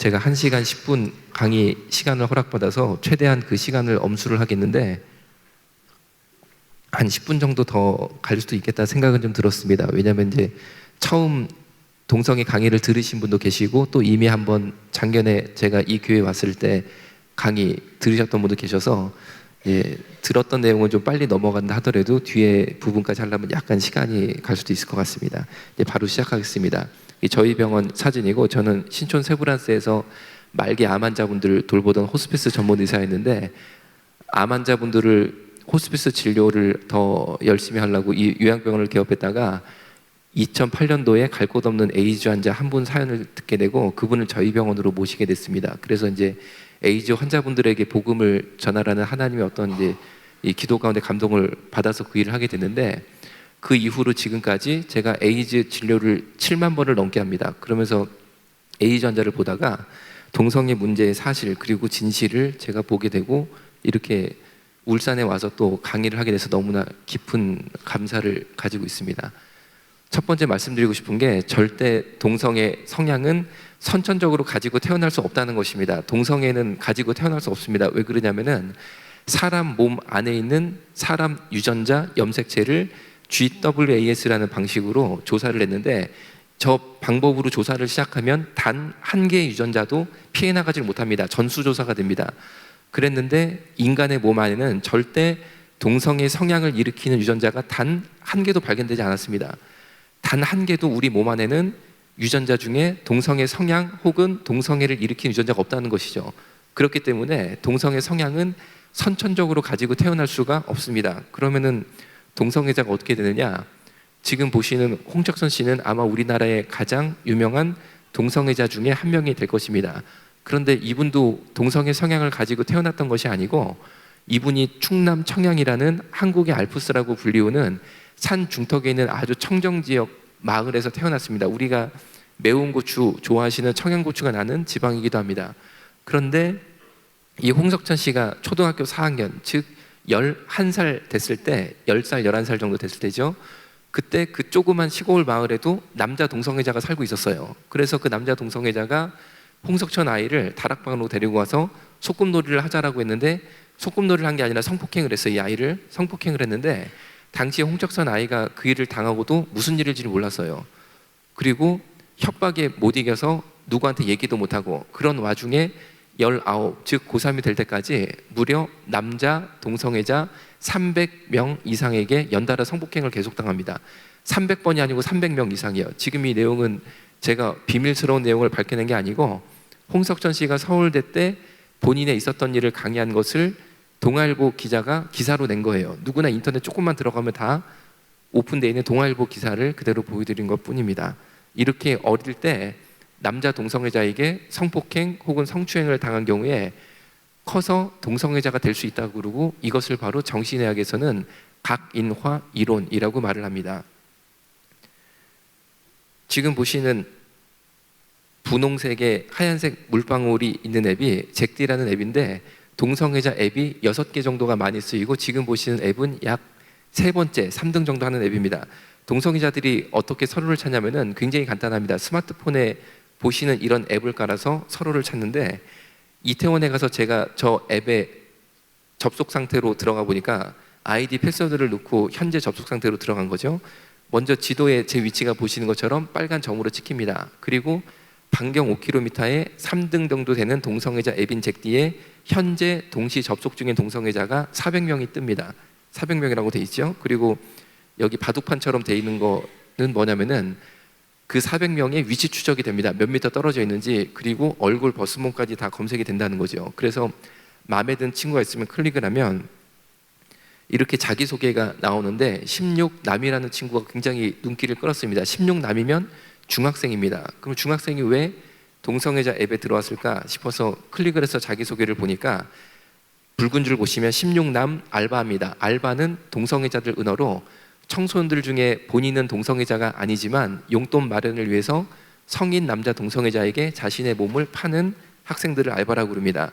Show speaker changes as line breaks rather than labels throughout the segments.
제가 1시간 10분 강의 시간을 허락받아서 최대한 그 시간을 엄수를 하겠는데 한 10분 정도 더 갈 수도 있겠다 생각은 좀 들었습니다. 왜냐하면 이제 처음 동성애 강의를 들으신 분도 계시고 또 이미 한번 작년에 제가 이 교회에 왔을 때 강의 들으셨던 분도 계셔서 들었던 내용은 좀 빨리 넘어간다 하더라도 뒤에 부분까지 하려면 약간 시간이 갈 수도 있을 것 같습니다. 바로 시작하겠습니다. 저희 병원 사진이고, 저는 신촌 세브란스에서 말기 암 환자분들을 돌보던 호스피스 전문 의사였는데, 암 환자분들을 호스피스 진료를 더 열심히 하려고 이 요양병원을 개업했다가 2008년도에 갈 곳 없는 에이즈 환자 한 분 사연을 듣게 되고 그분을 저희 병원으로 모시게 됐습니다. 그래서 이제 에이즈 환자분들에게 복음을 전하라는 하나님의 어떤 이제 이 기도 가운데 감동을 받아서 그 일을 하게 됐는데, 그 이후로 지금까지 제가 에이즈 진료를 7만 번을 넘게 합니다. 그러면서 에이즈 환자를 보다가 동성애 문제의 사실 그리고 진실을 제가 보게 되고, 이렇게 울산에 와서 또 강의를 하게 돼서 너무나 깊은 감사를 가지고 있습니다. 첫 번째 말씀드리고 싶은 게, 절대 동성애 성향은 선천적으로 가지고 태어날 수 없다는 것입니다. 동성애는 가지고 태어날 수 없습니다. 왜 그러냐면은 사람 몸 안에 있는 사람 유전자 염색체를 GWAS라는 방식으로 조사를 했는데, 저 방법으로 조사를 시작하면 단 한 개의 유전자도 피해 나가지 못합니다. 전수조사가 됩니다. 그랬는데 인간의 몸 안에는 절대 동성애 성향을 일으키는 유전자가 단 한 개도 발견되지 않았습니다. 단 한 개도 우리 몸 안에는 유전자 중에 동성애 성향 혹은 동성애를 일으키는 유전자가 없다는 것이죠. 그렇기 때문에 동성애 성향은 선천적으로 가지고 태어날 수가 없습니다. 그러면은 동성애자가 어떻게 되느냐? 지금 보시는 홍적선 씨는 아마 우리나라의 가장 유명한 동성애자 중에 한 명이 될 것입니다. 그런데 이분도 동성애 성향을 가지고 태어났던 것이 아니고, 이분이 충남 청양이라는 한국의 알프스라고 불리우는 산 중턱에 있는 아주 청정지역 마을에서 태어났습니다. 우리가 매운 고추 좋아하시는 청양고추가 나는 지방이기도 합니다. 그런데 이 홍석천 씨가 초등학교 4학년, 즉 11살 됐을 때, 10살, 11살 정도 됐을 때죠. 그때 그 조그만 시골 마을에도 남자 동성애자가 살고 있었어요. 그래서 그 남자 동성애자가 홍석천 아이를 다락방으로 데리고 와서 소꿉놀이를 하자라고 했는데, 소꿉놀이를 한 게 아니라 성폭행을 했어요. 이 아이를 성폭행을 했는데, 당시에 홍석천 아이가 그 일을 당하고도 무슨 일인지 몰랐어요. 그리고 협박에 못 이겨서 누구한테 얘기도 못하고, 그런 와중에 19, 즉 고3이 될 때까지 무려 남자 동성애자 300명 이상에게 연달아 성폭행을 계속 당합니다. 300번이 아니고 300명 이상이요. 지금 이 내용은 제가 비밀스러운 내용을 밝혀낸 게 아니고, 홍석천 씨가 서울대 때 본인의 있었던 일을 강의한 것을 동아일보 기자가 기사로 낸 거예요. 누구나 인터넷 조금만 들어가면 다 오픈되어 있는 동아일보 기사를 그대로 보여드린 것 뿐입니다. 이렇게 어릴 때 남자 동성애자에게 성폭행 혹은 성추행을 당한 경우에 커서 동성애자가 될 수 있다고 그러고, 이것을 바로 정신의학에서는 각인화 이론이라고 말을 합니다. 지금 보시는 분홍색의 하얀색 물방울이 있는 앱이 잭디라는 앱인데, 동성애자 앱이 6개 정도가 많이 쓰이고, 지금 보시는 앱은 약 3번째, 3등 정도 하는 앱입니다. 동성애자들이 어떻게 서로를 찾냐면은 굉장히 간단합니다. 스마트폰에 보시는 이런 앱을 깔아서 서로를 찾는데, 이태원에 가서 제가 저 앱에 접속 상태로 들어가 보니까 아이디 패스워드를 넣고 현재 접속 상태로 들어간 거죠. 먼저 지도에 제 위치가 보시는 것처럼 빨간 점으로 찍힙니다. 그리고 반경 5km에 3등 정도 되는 동성애자 앱인 잭디에 현재 동시 접속 중인 동성애자가 400명이 뜹니다. 400명이라고 돼 있죠. 그리고 여기 바둑판처럼 돼 있는 거는 뭐냐면은 그 400명의 위치 추적이 됩니다. 몇 미터 떨어져 있는지, 그리고 얼굴 버스몽까지 다 검색이 된다는 거죠. 그래서 마음에 든 친구가 있으면 클릭을 하면 이렇게 자기소개가 나오는데, 16남이라는 친구가 굉장히 눈길을 끌었습니다. 16남이면 중학생입니다. 그럼 중학생이 왜 동성애자 앱에 들어왔을까 싶어서 클릭을 해서 자기소개를 보니까 붉은 줄 보시면 16남 알바입니다. 알바는 동성애자들 은어로 청소년들 중에 본인은 동성애자가 아니지만 용돈 마련을 위해서 성인 남자 동성애자에게 자신의 몸을 파는 학생들을 알바라고 부릅니다.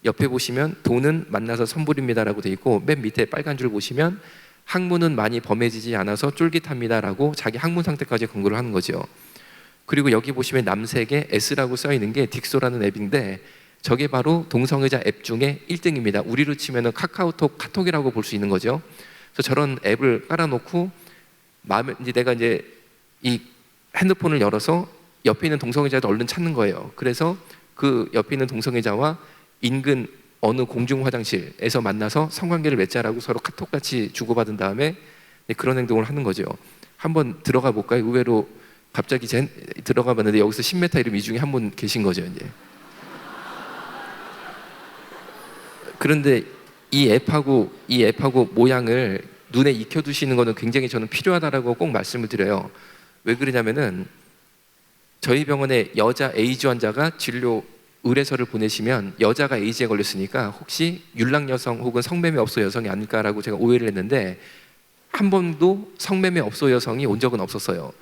옆에 보시면 돈은 만나서 선불입니다라고 돼 있고, 맨 밑에 빨간 줄 보시면 학문은 많이 범해지지 않아서 쫄깃합니다라고 자기 학문 상태까지 권고를 하는 거죠. 그리고 여기 보시면 남색에 S라고 써 있는 게 딕소라는 앱인데 저게 바로 동성애자 앱 중에 1등입니다. 우리로 치면 카카오톡, 카톡이라고 볼 수 있는 거죠. 그래서 저런 앱을 깔아놓고 이제 내가 이제 이 핸드폰을 열어서 옆에 있는 동성애자를 얼른 찾는 거예요. 그래서 그 옆에 있는 동성애자와 인근 어느 공중 화장실에서 만나서 성관계를 맺자라고 서로 카톡같이 주고받은 다음에 그런 행동을 하는 거죠. 한번 들어가 볼까요? 의외로 갑자기 들어가 봤는데 여기서 10m 이름 이 중에 한 분 계신 거죠, 이제. 그런데 이 앱하고 모양을 눈에 익혀두시는 거는 굉장히 저는 필요하다라고 꼭 말씀을 드려요. 왜 그러냐면은 저희 병원에 여자 에이즈 환자가 진료 의뢰서를 보내시면 여자가 에이즈에 걸렸으니까 혹시 율락 여성 혹은 성매매 업소 여성이 아닐까라고 제가 오해를 했는데 한 번도 성매매 업소 여성이 온 적은 없었어요.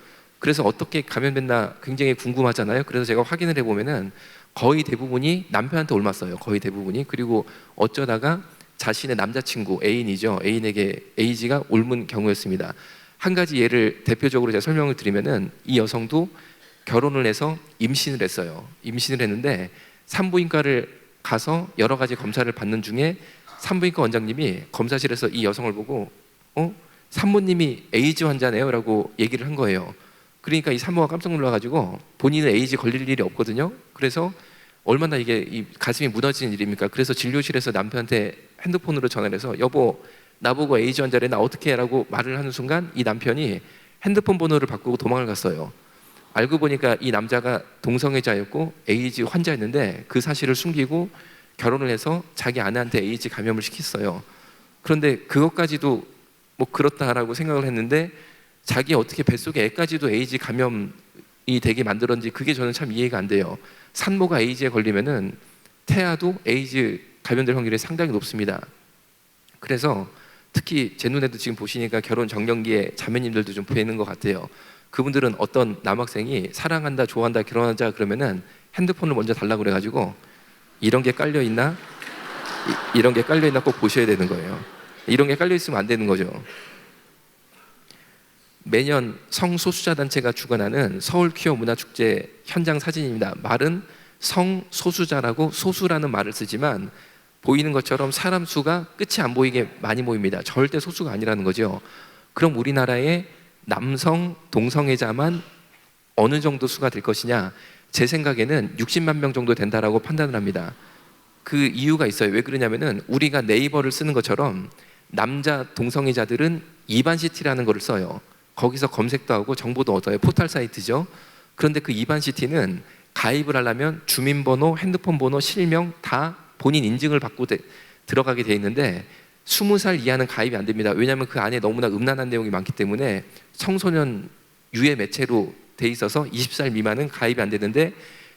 그래서 어떻게 감염됐나 굉장히 궁금하잖아요. 그래서 제가 확인을 해보면은 거의 대부분이 남편한테 옮았어요. 거의 대부분이. 그리고 어쩌다가 자신의 남자친구, 애인이죠. 애인에게 에이즈가 옮은 경우였습니다. 한 가지 예를 대표적으로 제가 설명을 드리면은 이 여성도 결혼을 해서 임신을 했어요. 임신을 했는데 산부인과를 가서 여러 가지 검사를 받는 중에 산부인과 원장님이 검사실에서 이 여성을 보고 산모님이 에이즈 환자네요 라고 얘기를 한 거예요. 그러니까 이 산모가 깜짝 놀라가지고 본인은 에이즈 걸릴 일이 없거든요. 그래서 얼마나 이게 이 가슴이 무너지는 일입니까? 그래서 진료실에서 남편한테 핸드폰으로 전화를 해서 여보 나보고 에이즈 환자래 나 어떻게 해? 라고 말을 하는 순간 이 남편이 핸드폰 번호를 바꾸고 도망을 갔어요. 알고 보니까 이 남자가 동성애자였고 에이즈 환자였는데 그 사실을 숨기고 결혼을 해서 자기 아내한테 에이즈 감염을 시켰어요. 그런데 그것까지도 뭐 그렇다라고 생각을 했는데 자기 어떻게 뱃속에 애까지도 에이즈 감염이 되게 만들었는지 그게 저는 참 이해가 안 돼요. 산모가 에이즈에 걸리면은 태아도 에이즈 감염될 확률이 상당히 높습니다. 그래서 특히 제 눈에도 지금 보시니까 결혼 정년기에 자매님들도 좀 보이는 것 같아요. 그분들은 어떤 남학생이 사랑한다, 좋아한다, 결혼하자 그러면은 핸드폰을 먼저 달라고 그래가지고 이런 게 깔려 있나? 이런 게 깔려 있나 꼭 보셔야 되는 거예요. 이런 게 깔려 있으면 안 되는 거죠. 매년 성소수자 단체가 주관하는 서울 퀴어 문화축제 현장 사진입니다. 말은 성소수자라고 소수라는 말을 쓰지만 보이는 것처럼 사람 수가 끝이 안 보이게 많이 모입니다. 절대 소수가 아니라는 거죠. 그럼 우리나라의 남성 동성애자만 어느 정도 수가 될 것이냐? 제 생각에는 60만 명 정도 된다라고 판단을 합니다. 그 이유가 있어요. 왜 그러냐면은 우리가 네이버를 쓰는 것처럼 남자 동성애자들은 이반시티라는 거를 써요. 거기서 검색도 하고 정보도 얻어요. 포털 사이트죠. 그런데 그 이반시티는 가입을 하려면 주민번호, 핸드폰 번호, 실명 다 본인 인증을 받고 들어가게 돼 있는데 20살 이하는 가입이 안 됩니다. 왜냐하면 그 안에 너무나 음란한 내용이 많기 때문에 청소년 유해 매체로 돼 있어서 20살 미만은 가입이 안 되는데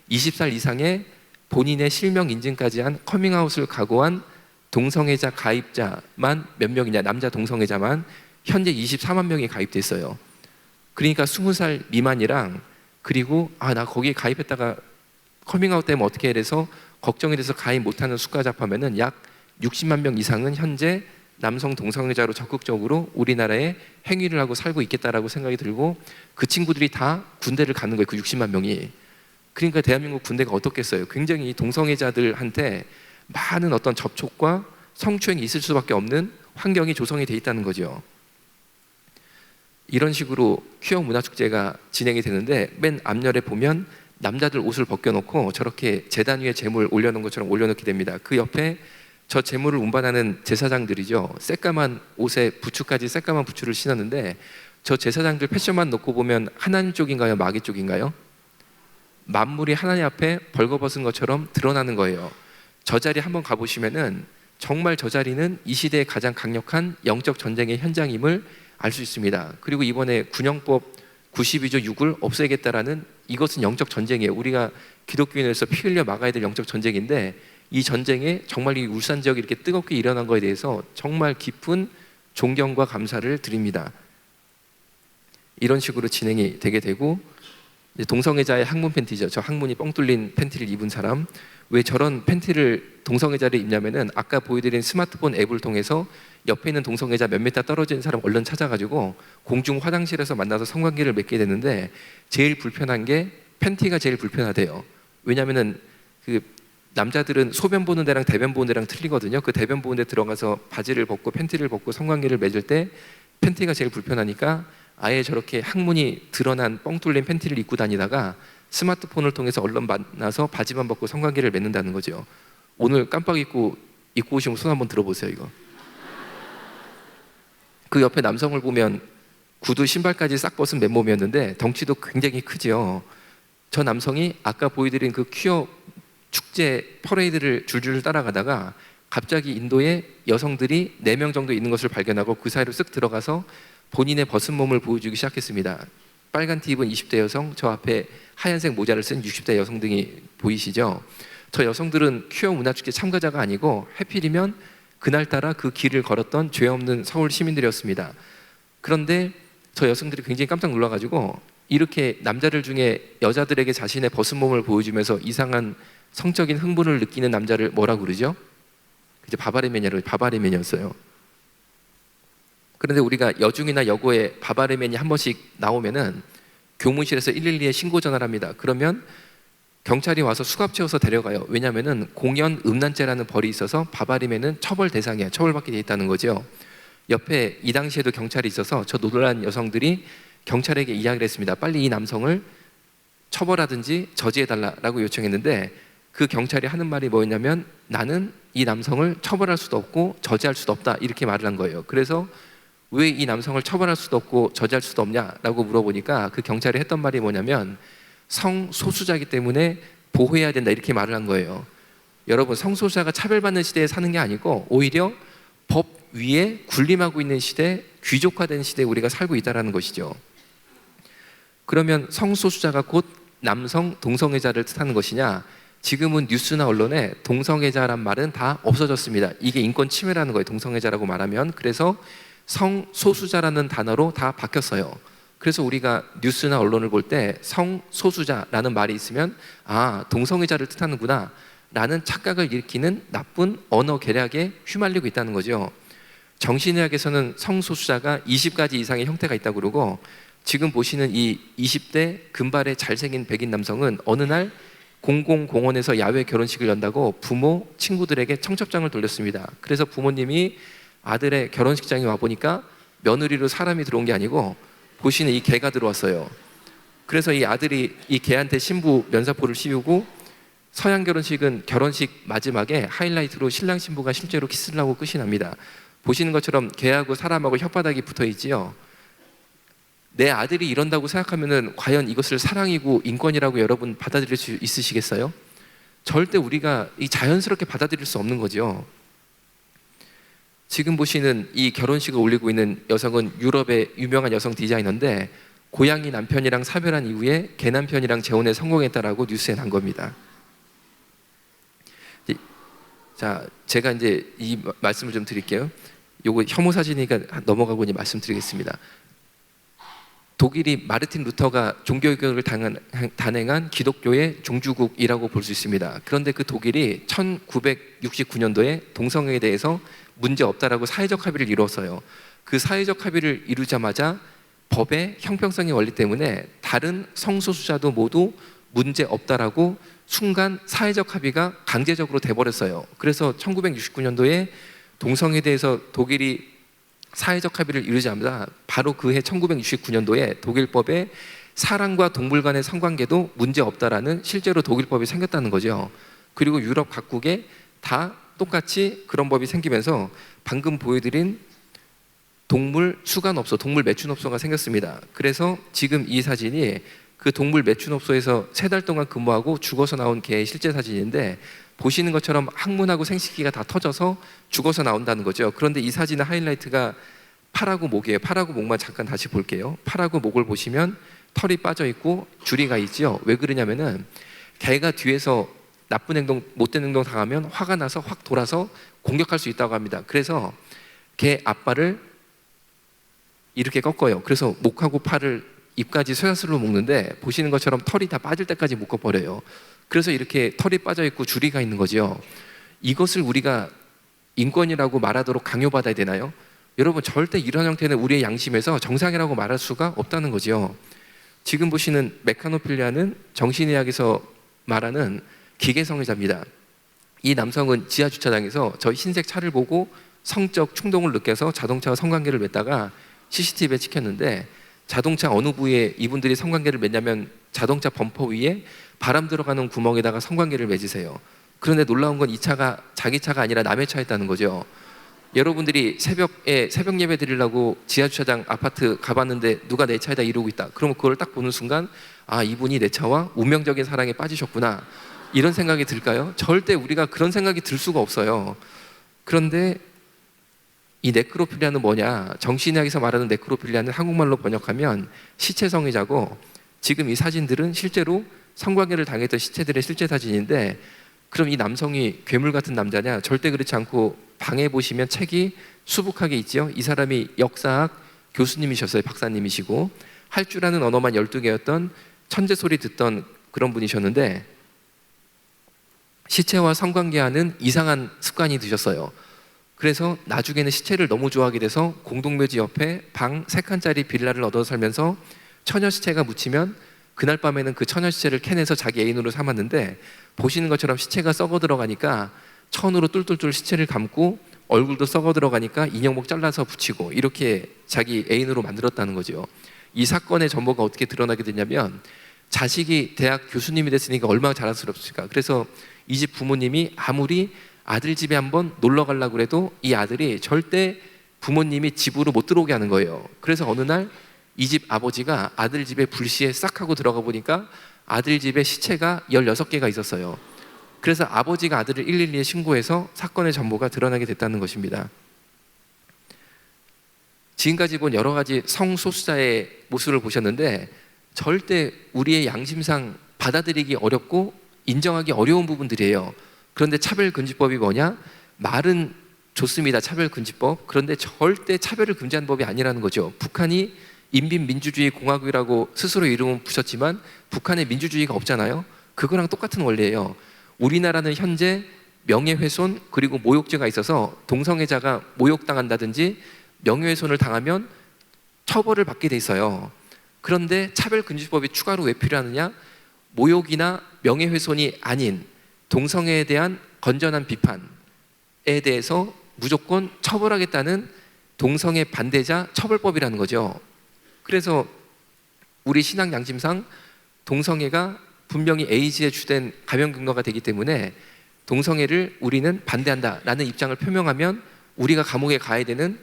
20살 이상의 본인의 실명 인증까지 한 커밍아웃을 각오한 동성애자 가입자만 몇 명이냐, 남자 동성애자만 현재 24만 명이 가입돼 있어요. 그러니까 20살 미만이랑 그리고 나 거기에 가입했다가 커밍아웃 되면 어떻게 해서 걱정이 돼서 가입 못하는 수까지 합하면은 약 60만 명 이상은 현재 남성 동성애자로 적극적으로 우리나라에 행위를 하고 살고 있겠다라고 생각이 들고 그 친구들이 다 군대를 가는 거예요. 그 60만 명이. 그러니까 대한민국 군대가 어떻겠어요? 굉장히 동성애자들한테 많은 어떤 접촉과 성추행이 있을 수밖에 없는 환경이 조성이 돼 있다는 거죠. 이런 식으로 퀴어 문화축제가 진행이 되는데 맨 앞열에 보면 남자들 옷을 벗겨놓고 저렇게 제단 위에 재물 올려놓은 것처럼 올려놓게 됩니다. 그 옆에 저 재물을 운반하는 제사장들이죠. 새까만 옷에 부추까지 새까만 부추를 신었는데 저 제사장들 패션만 놓고 보면 하나님 쪽인가요? 마귀 쪽인가요? 만물이 하나님 앞에 벌거벗은 것처럼 드러나는 거예요. 저 자리 한번 가보시면은 정말 저 자리는 이 시대의 가장 강력한 영적 전쟁의 현장임을 알 수 있습니다. 그리고 이번에 군영법 92조 6을 없애겠다라는 이것은 영적 전쟁이에요. 우리가 기독교인으로서 피 흘려 막아야 될 영적 전쟁인데 이 전쟁에 정말 이 울산 지역이 이렇게 뜨겁게 일어난 것에 대해서 정말 깊은 존경과 감사를 드립니다. 이런 식으로 진행이 되게 되고 이제 동성애자의 항문 팬티죠. 저 항문이 뻥 뚫린 팬티를 입은 사람. 왜 저런 팬티를 동성애자를 입냐면은 아까 보여드린 스마트폰 앱을 통해서 옆에 있는 동성애자 몇 미터 떨어진 사람 얼른 찾아가지고 공중 화장실에서 만나서 성관계를 맺게 되는데 제일 불편한 게 팬티가 제일 불편하대요. 왜냐면은 그 남자들은 소변 보는 데랑 대변 보는 데랑 틀리거든요. 그 대변 보는 데 들어가서 바지를 벗고 팬티를 벗고 성관계를 맺을 때 팬티가 제일 불편하니까 아예 저렇게 항문이 드러난 뻥 뚫린 팬티를 입고 다니다가 스마트폰을 통해서 얼른 만나서 바지만 벗고 성관계를 맺는다는 거죠. 오늘 깜빡 입고 오시면 손 한번 들어보세요. 이거. 그 옆에 남성을 보면 구두 신발까지 싹 벗은 맨몸이었는데 덩치도 굉장히 크지요. 저 남성이 아까 보여드린 그 퀴어 축제 퍼레이드를 줄줄 따라가다가 갑자기 인도에 여성들이 4명 정도 있는 것을 발견하고 그 사이로 쓱 들어가서 본인의 벗은 몸을 보여주기 시작했습니다. 빨간 티 입은 20대 여성, 저 앞에 하얀색 모자를 쓴 60대 여성 등이 보이시죠? 저 여성들은 퀴어 문화축제 참가자가 아니고 해필이면 그날따라 그 길을 걸었던 죄 없는 서울 시민들이었습니다. 그런데 저 여성들이 굉장히 깜짝 놀라가지고 이렇게 남자들 중에 여자들에게 자신의 벗은 몸을 보여주면서 이상한 성적인 흥분을 느끼는 남자를 뭐라고 그러죠? 이제 바바리맨이었어요. 그런데 우리가 여중이나 여고에 바바리맨이 한 번씩 나오면은 교무실에서 112에 신고 전화를 합니다. 그러면 경찰이 와서 수갑 채워서 데려가요. 왜냐하면은 공연 음란죄라는 벌이 있어서 바바리맨은 처벌 대상이야. 처벌받게 돼 있다는 거죠. 옆에 이 당시에도 경찰이 있어서 저 놀란 여성들이 경찰에게 이야기를 했습니다. 빨리 이 남성을 처벌하든지 저지해달라고 요청했는데 그 경찰이 하는 말이 뭐였냐면 나는 이 남성을 처벌할 수도 없고 저지할 수도 없다 이렇게 말을 한 거예요. 그래서 왜 이 남성을 처벌할 수도 없고 저지할 수도 없냐라고 물어보니까 그 경찰이 했던 말이 뭐냐면 성소수자이기 때문에 보호해야 된다 이렇게 말을 한 거예요. 여러분 성소수자가 차별받는 시대에 사는 게 아니고 오히려 법 위에 군림하고 있는 시대, 귀족화된 시대에 우리가 살고 있다는 것이죠. 그러면 성소수자가 곧 남성 동성애자를 뜻하는 것이냐? 지금은 뉴스나 언론에 동성애자란 말은 다 없어졌습니다. 이게 인권 침해라는 거예요. 동성애자라고 말하면. 그래서 성소수자라는 단어로 다 바뀌었어요. 그래서 우리가 뉴스나 언론을 볼 때 성소수자라는 말이 있으면 아, 동성애자를 뜻하는구나 라는 착각을 일으키는 나쁜 언어 계략에 휘말리고 있다는 거죠. 정신의학에서는 성소수자가 20가지 이상의 형태가 있다고 그러고 지금 보시는 이 20대 금발의 잘생긴 백인 남성은 어느 날 공공공원에서 야외 결혼식을 연다고 부모, 친구들에게 청첩장을 돌렸습니다. 그래서 부모님이 아들의 결혼식장에 와보니까 며느리로 사람이 들어온 게 아니고 보시는 이 개가 들어왔어요. 그래서 이 아들이 이 개한테 신부 면사포를 씌우고 서양 결혼식은 결혼식 마지막에 하이라이트로 신랑 신부가 실제로 키스를 하고 끝이 납니다. 보시는 것처럼 개하고 사람하고 혓바닥이 붙어 있지요. 내 아들이 이런다고 생각하면은 과연 이것을 사랑이고 인권이라고 여러분 받아들일 수 있으시겠어요? 절대 우리가 이 자연스럽게 받아들일 수 없는 거죠. 지금 보시는 이 결혼식을 올리고 있는 여성은 유럽의 유명한 여성 디자이너인데 고양이 남편이랑 사별한 이후에 개 남편이랑 재혼에 성공했다라고 뉴스에 난 겁니다. 자, 제가 이제 이 말씀을 좀 드릴게요. 요거 혐오 사진이니까 넘어가고 이제 말씀드리겠습니다. 독일이 마르틴 루터가 종교개혁을 단행한 기독교의 종주국이라고 볼 수 있습니다. 그런데 그 독일이 1969년도에 동성애에 대해서 문제 없다라고 사회적 합의를 이뤘어요. 그 사회적 합의를 이루자마자 법의 형평성의 원리 때문에 다른 성소수자도 모두 문제 없다라고 순간 사회적 합의가 강제적으로 돼버렸어요. 그래서 1969년도에 동성애에 대해서 독일이 사회적 합의를 이루자마자 바로 그해 1969년도에 독일법에 사람과 동물 간의 성관계도 문제 없다라는 실제로 독일법이 생겼다는 거죠. 그리고 유럽 각국에 다 똑같이 그런 법이 생기면서 방금 보여드린 동물 수간업소, 동물 매춘업소가 생겼습니다. 그래서 지금 이 사진이 그 동물 매춘업소에서 3달 동안 근무하고 죽어서 나온 개의 실제 사진인데 보시는 것처럼 항문하고 생식기가 다 터져서 죽어서 나온다는 거죠. 그런데 이 사진의 하이라이트가 팔하고 목이에요. 팔하고 목만 잠깐 다시 볼게요. 팔하고 목을 보시면 털이 빠져 있고 줄이가 있죠. 왜 그러냐면은 개가 뒤에서 나쁜 행동, 못된 행동 당하면 화가 나서 확 돌아서 공격할 수 있다고 합니다. 그래서 개 앞발을 이렇게 꺾어요. 그래서 목하고 팔을 입까지 쇠사슬로 묶는데 보시는 것처럼 털이 다 빠질 때까지 묶어버려요. 그래서 이렇게 털이 빠져있고 주리가 있는 거죠. 이것을 우리가 인권이라고 말하도록 강요받아야 되나요? 여러분, 절대 이런 형태는 우리의 양심에서 정상이라고 말할 수가 없다는 거죠. 지금 보시는 메카노필리아는 정신의학에서 말하는 기계성애자입니다. 이 남성은 지하 주차장에서 저 흰색 차를 보고 성적 충동을 느껴서 자동차와 성관계를 맺다가 CCTV에 찍혔는데, 자동차 어느 부위에 이분들이 성관계를 맺냐면 자동차 범퍼 위에 바람 들어가는 구멍에다가 성관계를 맺으세요. 그런데 놀라운 건 이 차가 자기 차가 아니라 남의 차였다는 거죠. 여러분들이 새벽에 새벽 예배 드리려고 지하주차장 아파트 가봤는데 누가 내 차에다 이러고 있다. 그러면 그걸 딱 보는 순간, 아, 이분이 내 차와 운명적인 사랑에 빠지셨구나, 이런 생각이 들까요? 절대 우리가 그런 생각이 들 수가 없어요. 그런데 이 네크로필리아는 뭐냐? 정신의학에서 말하는 네크로필리아는 한국말로 번역하면 시체성애자고, 지금 이 사진들은 실제로 성관계를 당했던 시체들의 실제 사진인데, 그럼 이 남성이 괴물 같은 남자냐? 절대 그렇지 않고, 방에 보시면 책이 수북하게 있지요. 이 사람이 역사학 교수님이셨어요. 박사님이시고 할 줄 아는 언어만 12개였던 천재 소리 듣던 그런 분이셨는데, 시체와 성관계하는 이상한 습관이 드셨어요. 그래서 나중에는 시체를 너무 좋아하게 돼서 공동묘지 옆에 방 3칸짜리 빌라를 얻어 살면서 처녀 시체가 묻히면 그날 밤에는 그 처녀 시체를 캐내서 자기 애인으로 삼았는데, 보시는 것처럼 시체가 썩어 들어가니까 천으로 뚫뚫뚫 시체를 감고, 얼굴도 썩어 들어가니까 인형목 잘라서 붙이고, 이렇게 자기 애인으로 만들었다는 거죠. 이 사건의 전모가 어떻게 드러나게 됐냐면, 자식이 대학 교수님이 됐으니까 얼마나 자랑스럽습니까? 그래서 이 집 부모님이 아무리 아들 집에 한번 놀러 가려고 해도 이 아들이 절대 부모님이 집으로 못 들어오게 하는 거예요. 그래서 어느 날 이 집 아버지가 아들 집에 불시에 싹 하고 들어가 보니까 아들 집에 시체가 16개가 있었어요. 그래서 아버지가 아들을 112에 신고해서 사건의 전모가 드러나게 됐다는 것입니다. 지금까지 본 여러 가지 성소수자의 모습을 보셨는데, 절대 우리의 양심상 받아들이기 어렵고 인정하기 어려운 부분들이에요. 그런데 차별금지법이 뭐냐? 말은 좋습니다, 차별금지법. 그런데 절대 차별을 금지하는 법이 아니라는 거죠. 북한이 인민민주주의 공화국이라고 스스로 이름은 붙였지만 북한에 민주주의가 없잖아요. 그거랑 똑같은 원리예요. 우리나라는 현재 명예훼손 그리고 모욕죄가 있어서 동성애자가 모욕당한다든지 명예훼손을 당하면 처벌을 받게 돼 있어요. 그런데 차별금지법이 추가로 왜 필요하느냐? 모욕이나 명예훼손이 아닌 동성애에 대한 건전한 비판에 대해서 무조건 처벌하겠다는 동성애 반대자 처벌법이라는 거죠. 그래서 우리 신앙 양심상 동성애가 분명히 에이즈의 주된 감염 경로가 되기 때문에 동성애를 우리는 반대한다라는 입장을 표명하면 우리가 감옥에 가야 되는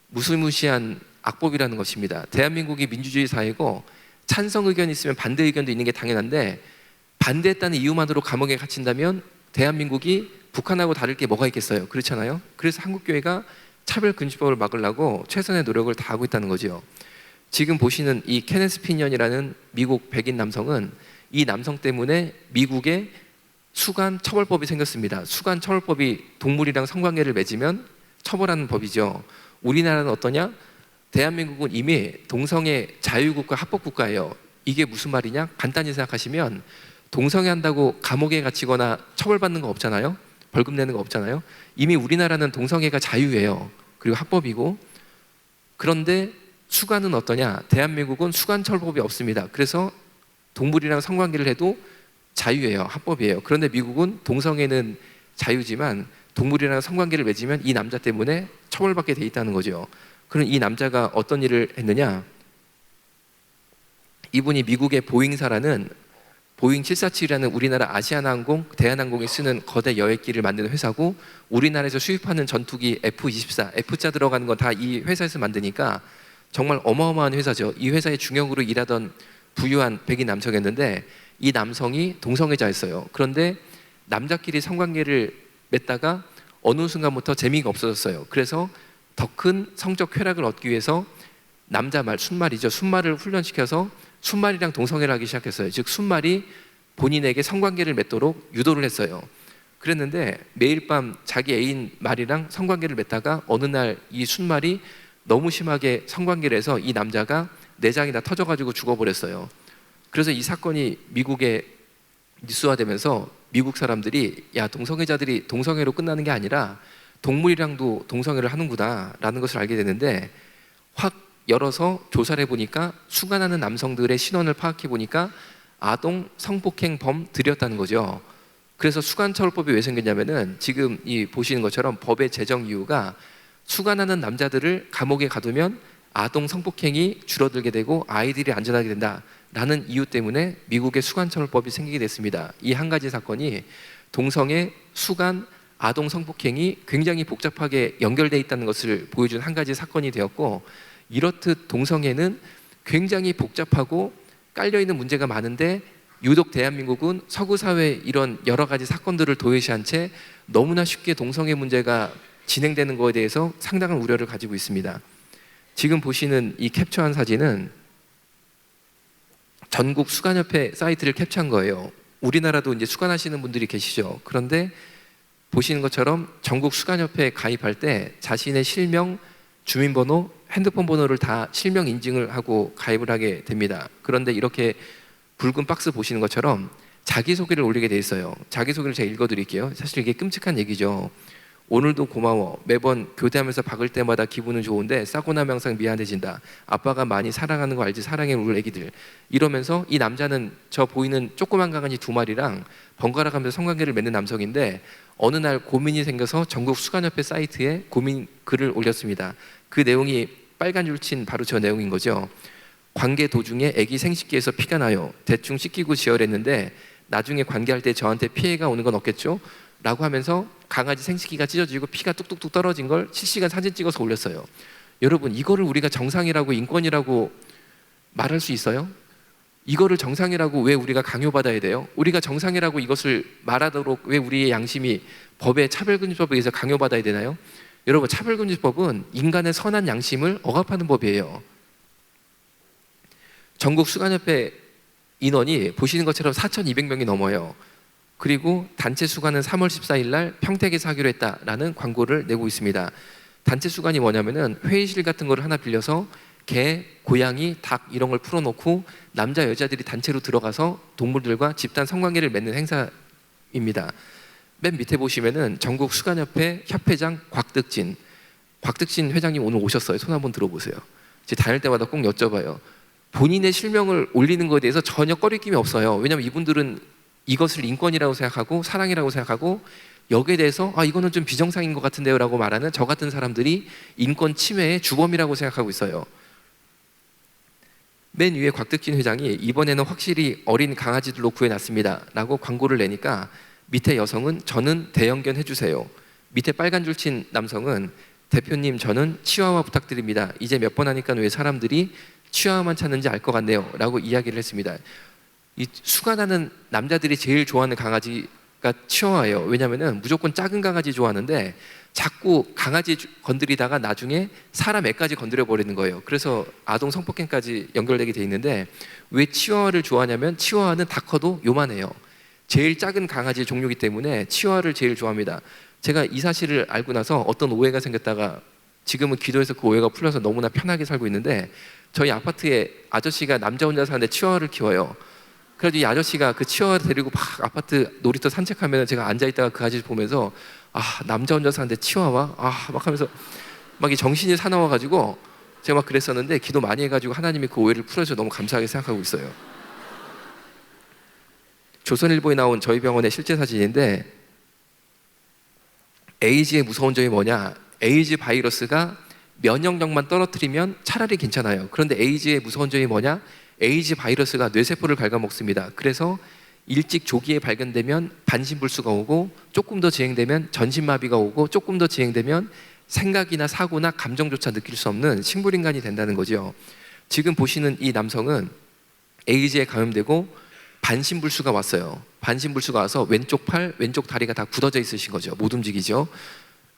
무시무시한 악법이라는 것입니다. 대한민국이 민주주의 사회고 찬성 의견이 있으면 반대 의견도 있는 게 당연한데, 반대했다는 이유만으로 감옥에 갇힌다면 대한민국이 북한하고 다를 게 뭐가 있겠어요? 그렇잖아요. 그래서 한국교회가 차별금지법을 막으려고 최선의 노력을 다하고 있다는 거죠. 지금 보시는 이 케네스 피니언이라는 미국 백인 남성은, 이 남성 때문에 미국에 수간 처벌법이 생겼습니다. 수간 처벌법이 동물이랑 성관계를 맺으면 처벌하는 법이죠. 우리나라는 어떠냐? 대한민국은 이미 동성애 자유국가 합법국가예요. 이게 무슨 말이냐? 간단히 생각하시면 동성애 한다고 감옥에 갇히거나 처벌받는 거 없잖아요. 벌금 내는 거 없잖아요. 이미 우리나라는 동성애가 자유예요. 그리고 합법이고. 그런데 수간은 어떠냐? 대한민국은 수간 처벌법이 없습니다. 그래서 동물이랑 성관계를 해도 자유예요. 합법이에요. 그런데 미국은 동성애는 자유지만 동물이랑 성관계를 맺으면 이 남자 때문에 처벌받게 돼 있다는 거죠. 그럼 이 남자가 어떤 일을 했느냐? 이분이 미국의 보잉사라는 보잉 747이라는 우리나라 아시아나항공, 대한항공이 쓰는 거대 여객기를 만드는 회사고, 우리나라에서 수입하는 전투기 F-24, F자 들어가는 건 다 이 회사에서 만드니까 정말 어마어마한 회사죠. 이 회사의 중역으로 일하던 부유한 백인 남성이었는데, 이 남성이 동성애자였어요. 그런데 남자끼리 성관계를 맺다가 어느 순간부터 재미가 없어졌어요. 그래서 더 큰 성적 쾌락을 얻기 위해서 남자 말, 순말이죠. 순말을 훈련시켜서 순말이랑 동성애를 하기 시작했어요. 즉 순말이 본인에게 성관계를 맺도록 유도를 했어요. 그랬는데 매일 밤 자기 애인 말이랑 성관계를 맺다가 어느 날 이 순말이 너무 심하게 성관계를 해서 이 남자가 내장이 다 터져가지고 죽어버렸어요. 그래서 이 사건이 미국에 뉴스화되면서 미국 사람들이 야, 동성애자들이 동성애로 끝나는 게 아니라 동물이랑도 동성애를 하는구나 라는 것을 알게 되는데, 확 열어서 조사를 해보니까 수간하는 남성들의 신원을 파악해 보니까 아동 성폭행범들이었다는 거죠. 그래서 수간처벌법이 왜 생겼냐면은 지금 이 보시는 것처럼 법의 제정 이유가 수간하는 남자들을 감옥에 가두면 아동 성폭행이 줄어들게 되고 아이들이 안전하게 된다라는 이유 때문에 미국의 수간처벌법이 생기게 됐습니다. 이 한 가지 사건이 동성애, 수간, 아동 성폭행이 굉장히 복잡하게 연결되어 있다는 것을 보여준 한 가지 사건이 되었고, 이렇듯 동성애는 굉장히 복잡하고 깔려있는 문제가 많은데 유독 대한민국은 서구 사회의 이런 여러 가지 사건들을 도외시한 채 너무나 쉽게 동성애 문제가 진행되는 것에 대해서 상당한 우려를 가지고 있습니다. 지금 보시는 이 캡처한 사진은 전국 수간협회 사이트를 캡처한 거예요. 우리나라도 이제 수간하시는 분들이 계시죠. 그런데 보시는 것처럼 전국 수간협회에 가입할 때 자신의 실명, 주민번호, 핸드폰 번호를 다 실명 인증을 하고 가입을 하게 됩니다. 그런데 이렇게 붉은 박스 보시는 것처럼 자기소개를 올리게 돼 있어요. 자기소개를 제가 읽어드릴게요. 사실 이게 끔찍한 얘기죠. 오늘도 고마워. 매번 교대하면서 박을 때마다 기분은 좋은데 싸고 나면 항상 미안해진다. 아빠가 많이 사랑하는 거 알지? 사랑해 우리 애기들. 이러면서 이 남자는 저 보이는 조그만 강아지 2마리랑 번갈아 가면서 성관계를 맺는 남성인데, 어느 날 고민이 생겨서 전국 수간협회 사이트에 고민 글을 올렸습니다. 그 내용이 빨간 줄 친 바로 저 내용인 거죠. 관계 도중에 애기 생식기에서 피가 나요. 대충 씻기고 지혈했는데 나중에 관계할 때 저한테 피해가 오는 건 없겠죠? 라고 하면서 강아지 생식기가 찢어지고 피가 뚝뚝뚝 떨어진 걸 실시간 사진 찍어서 올렸어요. 여러분, 이거를 우리가 정상이라고, 인권이라고 말할 수 있어요? 이거를 정상이라고 왜 우리가 강요받아야 돼요? 우리가 정상이라고 이것을 말하도록 왜 우리의 양심이 법의 차별금지법에 의해서 강요받아야 되나요? 여러분, 차별금지법은 인간의 선한 양심을 억압하는 법이에요. 전국 수간협회 인원이 보시는 것처럼 4,200명이 넘어요. 그리고 단체 수간은 3월 14일 날 평택에서 하기로 했다라는 광고를 내고 있습니다. 단체 수간이 뭐냐면은 회의실 같은 거를 하나 빌려서 개, 고양이, 닭 이런 걸 풀어놓고 남자 여자들이 단체로 들어가서 동물들과 집단 성관계를 맺는 행사입니다. 맨 밑에 보시면은 전국 수간협회 협회장 곽득진 회장님 오늘 오셨어요. 손 한번 들어보세요. 제가 다닐 때마다 꼭 여쭤봐요. 본인의 실명을 올리는 것에 대해서 전혀 꺼리낌이 없어요. 왜냐하면 이분들은 이것을 인권이라고 생각하고 사랑이라고 생각하고, 여기에 대해서 이거는 좀 비정상인 것 같은데요 라고 말하는 저 같은 사람들이 인권 침해의 주범이라고 생각하고 있어요. 맨 위에 곽득진 회장이 이번에는 확실히 어린 강아지들로 구해놨습니다 라고 광고를 내니까 밑에 여성은 저는 대형견 해주세요. 밑에 빨간 줄 친 남성은 대표님 저는 치와와 부탁드립니다. 이제 몇 번 하니까 왜 사람들이 치와와만 찾는지 알 것 같네요 라고 이야기를 했습니다. 이 수간하는 남자들이 제일 좋아하는 강아지가 치와와예요. 왜냐하면 무조건 작은 강아지 좋아하는데 자꾸 강아지 건드리다가 나중에 사람 애까지 건드려 버리는 거예요. 그래서 아동 성폭행까지 연결되게 돼 있는데, 왜 치와와를 좋아하냐면 치와와는 다 커도 요만해요. 제일 작은 강아지 종류이기 때문에 치와와를 제일 좋아합니다. 제가 이 사실을 알고 나서 어떤 오해가 생겼다가 지금은 기도해서 그 오해가 풀려서 너무나 편하게 살고 있는데, 저희 아파트에 아저씨가 남자 혼자 사는데 치와와를 키워요. 그래서 이 아저씨가 그 치와와를 데리고 막 아파트 놀이터 산책하면 제가 앉아있다가 그 아저씨 보면서 남자 혼자 사는데 치와와? 막 하면서 막 이 정신이 사나워가지고 제가 막 그랬었는데, 기도 많이 해가지고 하나님이 그 오해를 풀어서 너무 감사하게 생각하고 있어요. 조선일보에 나온 저희 병원의 실제 사진인데, 에이즈의 무서운 점이 뭐냐? 에이즈 바이러스가 면역력만 떨어뜨리면 차라리 괜찮아요. 그런데 에이즈의 무서운 점이 뭐냐? 에이즈 바이러스가 뇌세포를 갉아먹습니다. 그래서 일찍 조기에 발견되면 반신불수가 오고, 조금 더 진행되면 전신마비가 오고, 조금 더 진행되면 생각이나 사고나 감정조차 느낄 수 없는 식물인간이 된다는 거죠. 지금 보시는 이 남성은 에이즈에 감염되고 반신불수가 왔어요. 반신불수가 와서 왼쪽 팔, 왼쪽 다리가 다 굳어져 있으신 거죠. 못 움직이죠.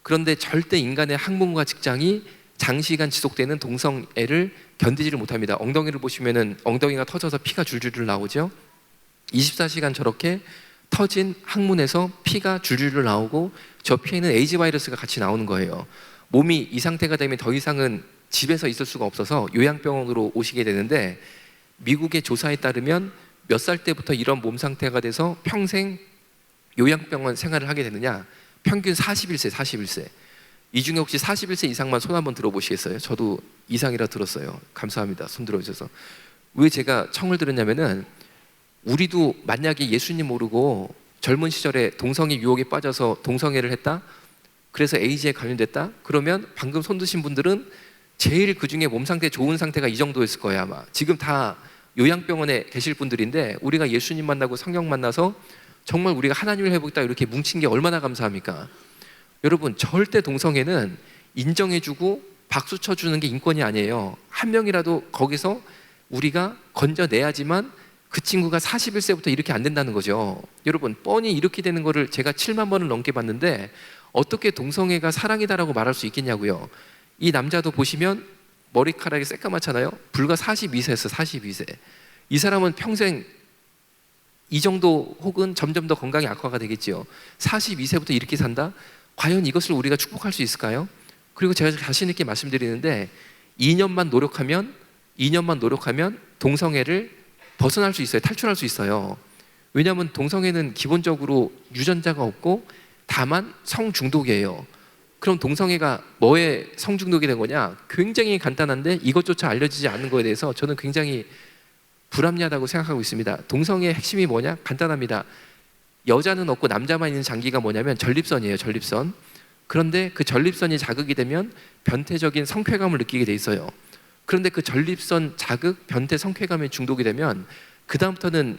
그런데 절대 인간의 학문과 직장이 장시간 지속되는 동성애를 견디지를 못합니다. 엉덩이를 보시면은 엉덩이가 터져서 피가 줄줄 나오죠. 24시간 저렇게 터진 항문에서 피가 줄줄 나오고, 저 피에는 에이즈 바이러스가 같이 나오는 거예요. 몸이 이 상태가 되면 더 이상은 집에서 있을 수가 없어서 요양병원으로 오시게 되는데, 미국의 조사에 따르면 몇 살 때부터 이런 몸 상태가 돼서 평생 요양병원 생활을 하게 되느냐? 평균 41세. 이 중에 혹시 41세 이상만 손 한번 들어보시겠어요? 저도 이상이라 들었어요. 감사합니다. 손 들어주셔서. 왜 제가 청을 들었냐면은, 우리도 만약에 예수님 모르고 젊은 시절에 동성애 유혹에 빠져서 동성애를 했다? 그래서 에이즈에 감염됐다? 그러면 방금 손 드신 분들은 제일 그 중에 몸 상태 좋은 상태가 이 정도였을 거예요, 아마. 지금 다 요양병원에 계실 분들인데, 우리가 예수님 만나고 성령 만나서 정말 우리가 하나님을 회복했다 이렇게 뭉친 게 얼마나 감사합니까? 여러분, 절대 동성애는 인정해주고 박수 쳐주는 게 인권이 아니에요. 한 명이라도 거기서 우리가 건져내야지만 그 친구가 41세부터 이렇게 안 된다는 거죠. 여러분, 뻔히 이렇게 되는 거를 제가 7만 번을 넘게 봤는데 어떻게 동성애가 사랑이다라고 말할 수 있겠냐고요. 이 남자도 보시면 머리카락이 새까맣잖아요. 불과 42세였어. 42세. 이 사람은 평생 이 정도 혹은 점점 더 건강이 악화가 되겠지요. 42세부터 이렇게 산다? 과연 이것을 우리가 축복할 수 있을까요? 그리고 제가 자신 있게 말씀드리는데, 2년만 노력하면 동성애를 벗어날 수 있어요. 탈출할 수 있어요. 왜냐하면 동성애는 기본적으로 유전자가 없고 다만 성중독이에요. 그럼 동성애가 뭐에 성중독이 된 거냐? 굉장히 간단한데 이것조차 알려지지 않는 거에 대해서 저는 굉장히 불합리하다고 생각하고 있습니다. 동성애의 핵심이 뭐냐? 간단합니다. 여자는 없고 남자만 있는 장기가 뭐냐면 전립선이에요. 전립선. 그런데 그 전립선이 자극이 되면 변태적인 성쾌감을 느끼게 돼 있어요. 그런데 그 전립선 자극, 변태 성쾌감에 중독이 되면 그 다음부터는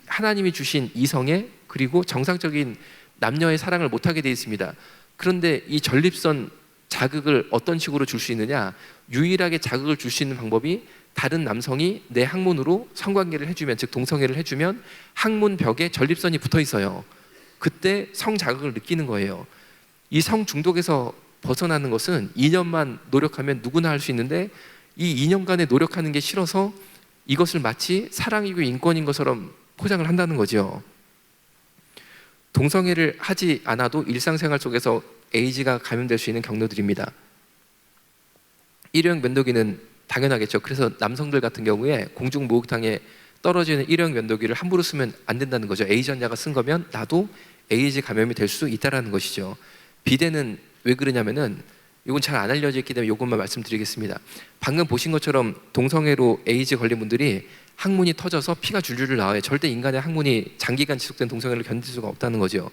하나님이 주신 이성애 그리고 정상적인 남녀의 사랑을 못하게 돼 있습니다. 그런데 이 전립선 자극을 어떤 식으로 줄 수 있느냐? 유일하게 자극을 줄 수 있는 방법이 다른 남성이 내 항문으로 성관계를 해주면, 즉 동성애를 해주면 항문 벽에 전립선이 붙어 있어요. 그때 성자극을 느끼는 거예요. 이 성중독에서 벗어나는 것은 2년만 노력하면 누구나 할 수 있는데, 이 2년간의 노력하는 게 싫어서 이것을 마치 사랑이고 인권인 것처럼 포장을 한다는 거죠. 동성애를 하지 않아도 일상생활 속에서 에이즈가 감염될 수 있는 경로들입니다. 일회용 면도기는 당연하겠죠. 그래서 남성들 같은 경우에 공중 목욕탕에 떨어지는 일회용 면도기를 함부로 쓰면 안 된다는 거죠. 에이즈 환자가 쓴 거면 나도 에이즈 감염이 될 수 있다는 것이죠. 비데는 왜 그러냐면은, 이건 잘 안 알려져 있기 때문에 이것만 말씀드리겠습니다. 방금 보신 것처럼 동성애로 에이즈 걸린 분들이 항문이 터져서 피가 줄줄 나와요. 절대 인간의 항문이 장기간 지속된 동성애를 견딜 수가 없다는 거죠.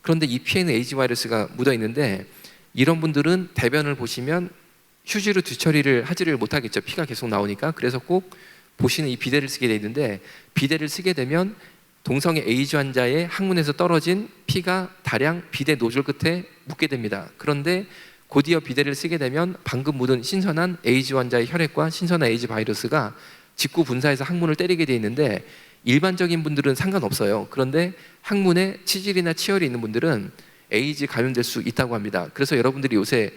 그런데 이 피에는 에이즈 바이러스가 묻어 있는데, 이런 분들은 대변을 보시면 휴지로 뒤처리를 하지를 못하겠죠. 피가 계속 나오니까. 그래서 꼭 보시는 이 비데를 쓰게 돼 있는데, 비데를 쓰게 되면 동성애 에이즈 환자의 항문에서 떨어진 피가 다량 비데 노즐 끝에 묻게 됩니다. 그런데 곧이어 비데를 쓰게 되면 방금 묻은 신선한 에이즈 환자의 혈액과 신선한 에이즈 바이러스가 직구 분사해서 항문을 때리게 돼 있는데, 일반적인 분들은 상관없어요. 그런데 항문에 치질이나 치열이 있는 분들은 에이즈 감염될 수 있다고 합니다. 그래서 여러분들이 요새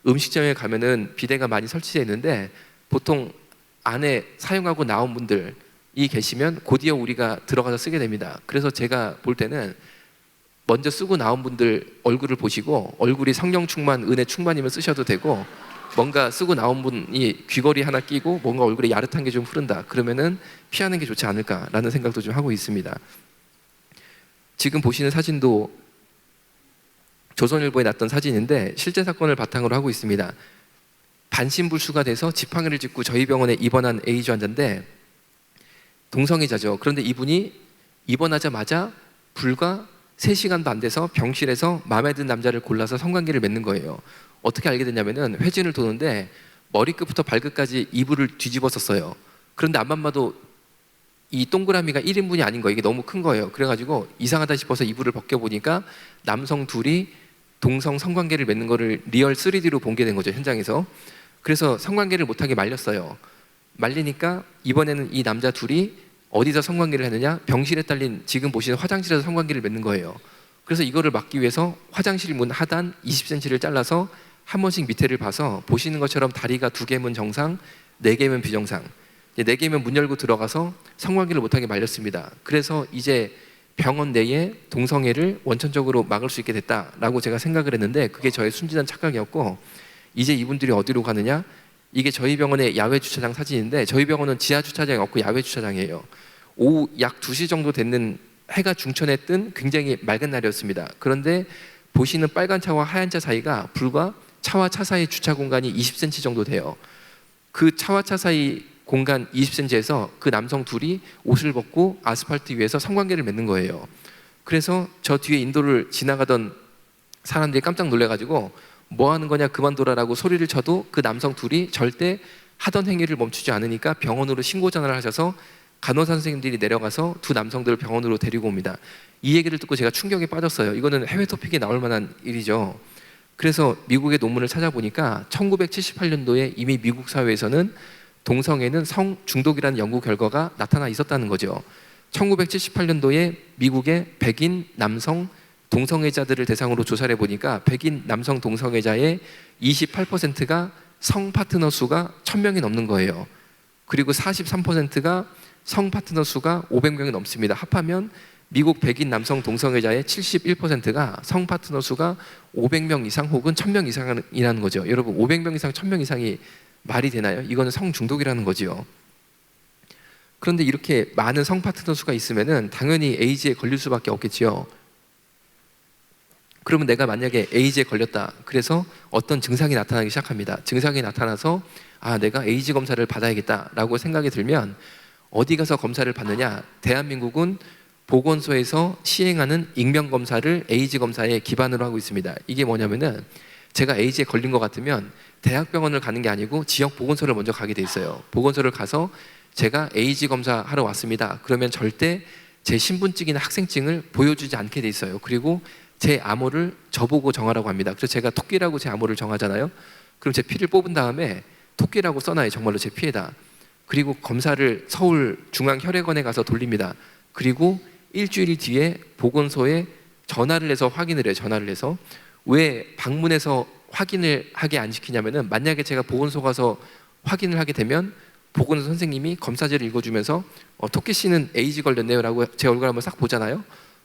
음식점에 가면은 비데가 많이 설치되어 있는데, 보통 안에 사용하고 나온 분들이 계시면 곧이어 우리가 들어가서 쓰게 됩니다. 그래서 제가 볼 때는 먼저 쓰고 나온 분들 얼굴을 보시고, 얼굴이 성령 충만, 은혜 충만이면 쓰셔도 되고, 뭔가 쓰고 나온 분이 귀걸이 하나 끼고 뭔가 얼굴에 야릇한 게 좀 흐른다, 그러면은 피하는 게 좋지 않을까라는 생각도 좀 하고 있습니다. 지금 보시는 사진도 조선일보에 났던 사진인데 실제 사건을 바탕으로 하고 있습니다. 반신불수가 돼서 지팡이를 짚고 저희 병원에 입원한 에이즈 환자인데, 동성애자죠. 그런데 이분이 입원하자마자 불과 3시간도 안 돼서 병실에서 마음에 드는 남자를 골라서 성관계를 맺는 거예요. 어떻게 알게 됐냐면은, 회진을 도는데 머리끝부터 발끝까지 이불을 뒤집었었어요. 그런데 앞만 봐도 이 동그라미가 1인분이 아닌 거예요. 이게 너무 큰 거예요. 그래가지고 이상하다 싶어서 이불을 벗겨보니까 남성 둘이 동성 성관계를 맺는 거를 리얼 3D로 본 게 된 거죠, 현장에서. 그래서 성관계를 못하게 말렸어요. 말리니까 이번에는 이 남자 둘이 어디서 성관계를 했느냐? 병실에 딸린 지금 보시는 화장실에서 성관계를 맺는 거예요. 그래서 이거를 막기 위해서 화장실 문 하단 20cm를 잘라서 한 번씩 밑에를 봐서, 보시는 것처럼 다리가 2개면 정상, 4개면 비정상, 4개면 문 열고 들어가서 성관계를 못하게 말렸습니다. 그래서 이제 병원 내에 동성애를 원천적으로 막을 수 있게 됐다라고 제가 생각을 했는데, 그게 저의 순진한 착각이었고, 이제 이분들이 어디로 가느냐? 이게 저희 병원의 야외 주차장 사진인데 저희 병원은 지하 주차장이 없고 야외 주차장이에요. 오후 약 2시 정도 됐는 해가 중천에 뜬 굉장히 맑은 날이었습니다. 그런데 보시는 빨간 차와 하얀 차 사이가 불과 차와 차 사이 주차 공간이 20cm 정도 돼요. 그 차와 차 사이 공간 20cm에서 그 남성 둘이 옷을 벗고 아스팔트 위에서 성관계를 맺는 거예요. 그래서 저 뒤에 인도를 지나가던 사람들이 깜짝 놀래가지고 뭐 하는 거냐 그만둬라라고 소리를 쳐도 그 남성 둘이 절대 하던 행위를 멈추지 않으니까 병원으로 신고 전화를 하셔서 간호사 선생님들이 내려가서 두 남성들을 병원으로 데리고 옵니다. 이 얘기를 듣고 제가 충격에 빠졌어요. 이거는 해외 토픽에 나올 만한 일이죠. 그래서 미국의 논문을 찾아보니까 1978년도에 이미 미국 사회에서는 동성애는 성 중독이라는 연구 결과가 나타나 있었다는 거죠. 1978년도에 미국의 백인 남성 동성애자들을 대상으로 조사를 해보니까 백인 남성 동성애자의 28%가 성 파트너 수가 1000명이 넘는 거예요. 그리고 43%가 성 파트너 수가 500명이 넘습니다. 합하면 미국 백인 남성 동성애자의 71%가 성 파트너 수가 500명 이상 혹은 1000명 이상이라는 거죠. 여러분 500명 이상 1000명 이상이 말이 되나요? 이거는 성 중독이라는 거지요. 그런데 이렇게 많은 성 파트너 수가 있으면은 당연히 에이즈에 걸릴 수밖에 없겠지요. 그러면 내가 만약에 에이즈에 걸렸다. 그래서 어떤 증상이 나타나기 시작합니다. 증상이 나타나서 아, 내가 에이즈 검사를 받아야겠다라고 생각이 들면 어디 가서 검사를 받느냐? 대한민국은 보건소에서 시행하는 익명 검사를 에이즈 검사에 기반으로 하고 있습니다. 이게 뭐냐면은 제가 에이즈에 걸린 것 같으면 대학병원을 가는 게 아니고 지역 보건소를 먼저 가게 돼 있어요. 보건소를 가서 제가 에이즈 검사하러 왔습니다. 그러면 절대 제 신분증이나 학생증을 보여주지 않게 돼 있어요. 그리고 제 암호를 저보고 정하라고 합니다. 그래서 제가 토끼라고 제 암호를 정하잖아요. 그럼 제 피를 뽑은 다음에 토끼라고 써놔요. 정말로 제 피에다. 그리고 검사를 서울 중앙혈액원에 가서 돌립니다. 그리고 일주일 뒤에 보건소에 전화를 해서 확인을 해요. 전화를 해서. 왜 방문해서 확인을 하게 안 시키냐면은 만약에 제가 보건소 가서 확인을 하게 되면 보건소 선생님이 검사지를 읽어주면서 토끼 씨는 에이즈 걸렸네요 라고 제 얼굴 한번 싹 보잖아요.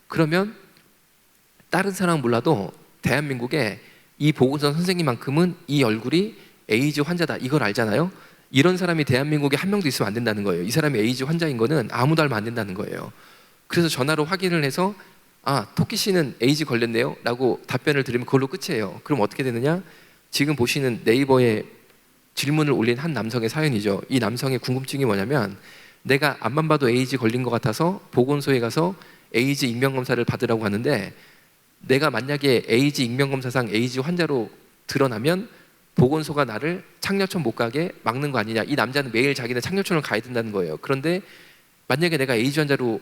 그러면 다른 사람은 몰라도 대한민국에 이 보건소 선생님만큼은 이 얼굴이 에이즈 환자다 이걸 알잖아요. 이런 사람이 대한민국에 한 명도 있으면 안 된다는 거예요. 이 사람이 에이즈 환자인 거는 아무도 알면 안 된다는 거예요. 그래서 전화로 확인을 해서 아, 토끼 씨는 에이즈 걸렸네요 라고 답변을 들으면 그걸로 끝이에요. 그럼 어떻게 되느냐? 지금 보시는 네이버에 질문을 올린 한 남성의 사연이죠. 이 남성의 궁금증이 뭐냐면 내가 앞만 봐도 에이즈 걸린 것 같아서 보건소에 가서 에이즈 익명검사를 받으라고 하는데 내가 만약에 에이즈 익명검사상 에이즈 환자로 드러나면 보건소가 나를 창녀촌 못 가게 막는 거 아니냐. 이 남자는 매일 자기는 창녀촌을 가야 된다는 거예요. 그런데 만약에 내가 에이즈 환자로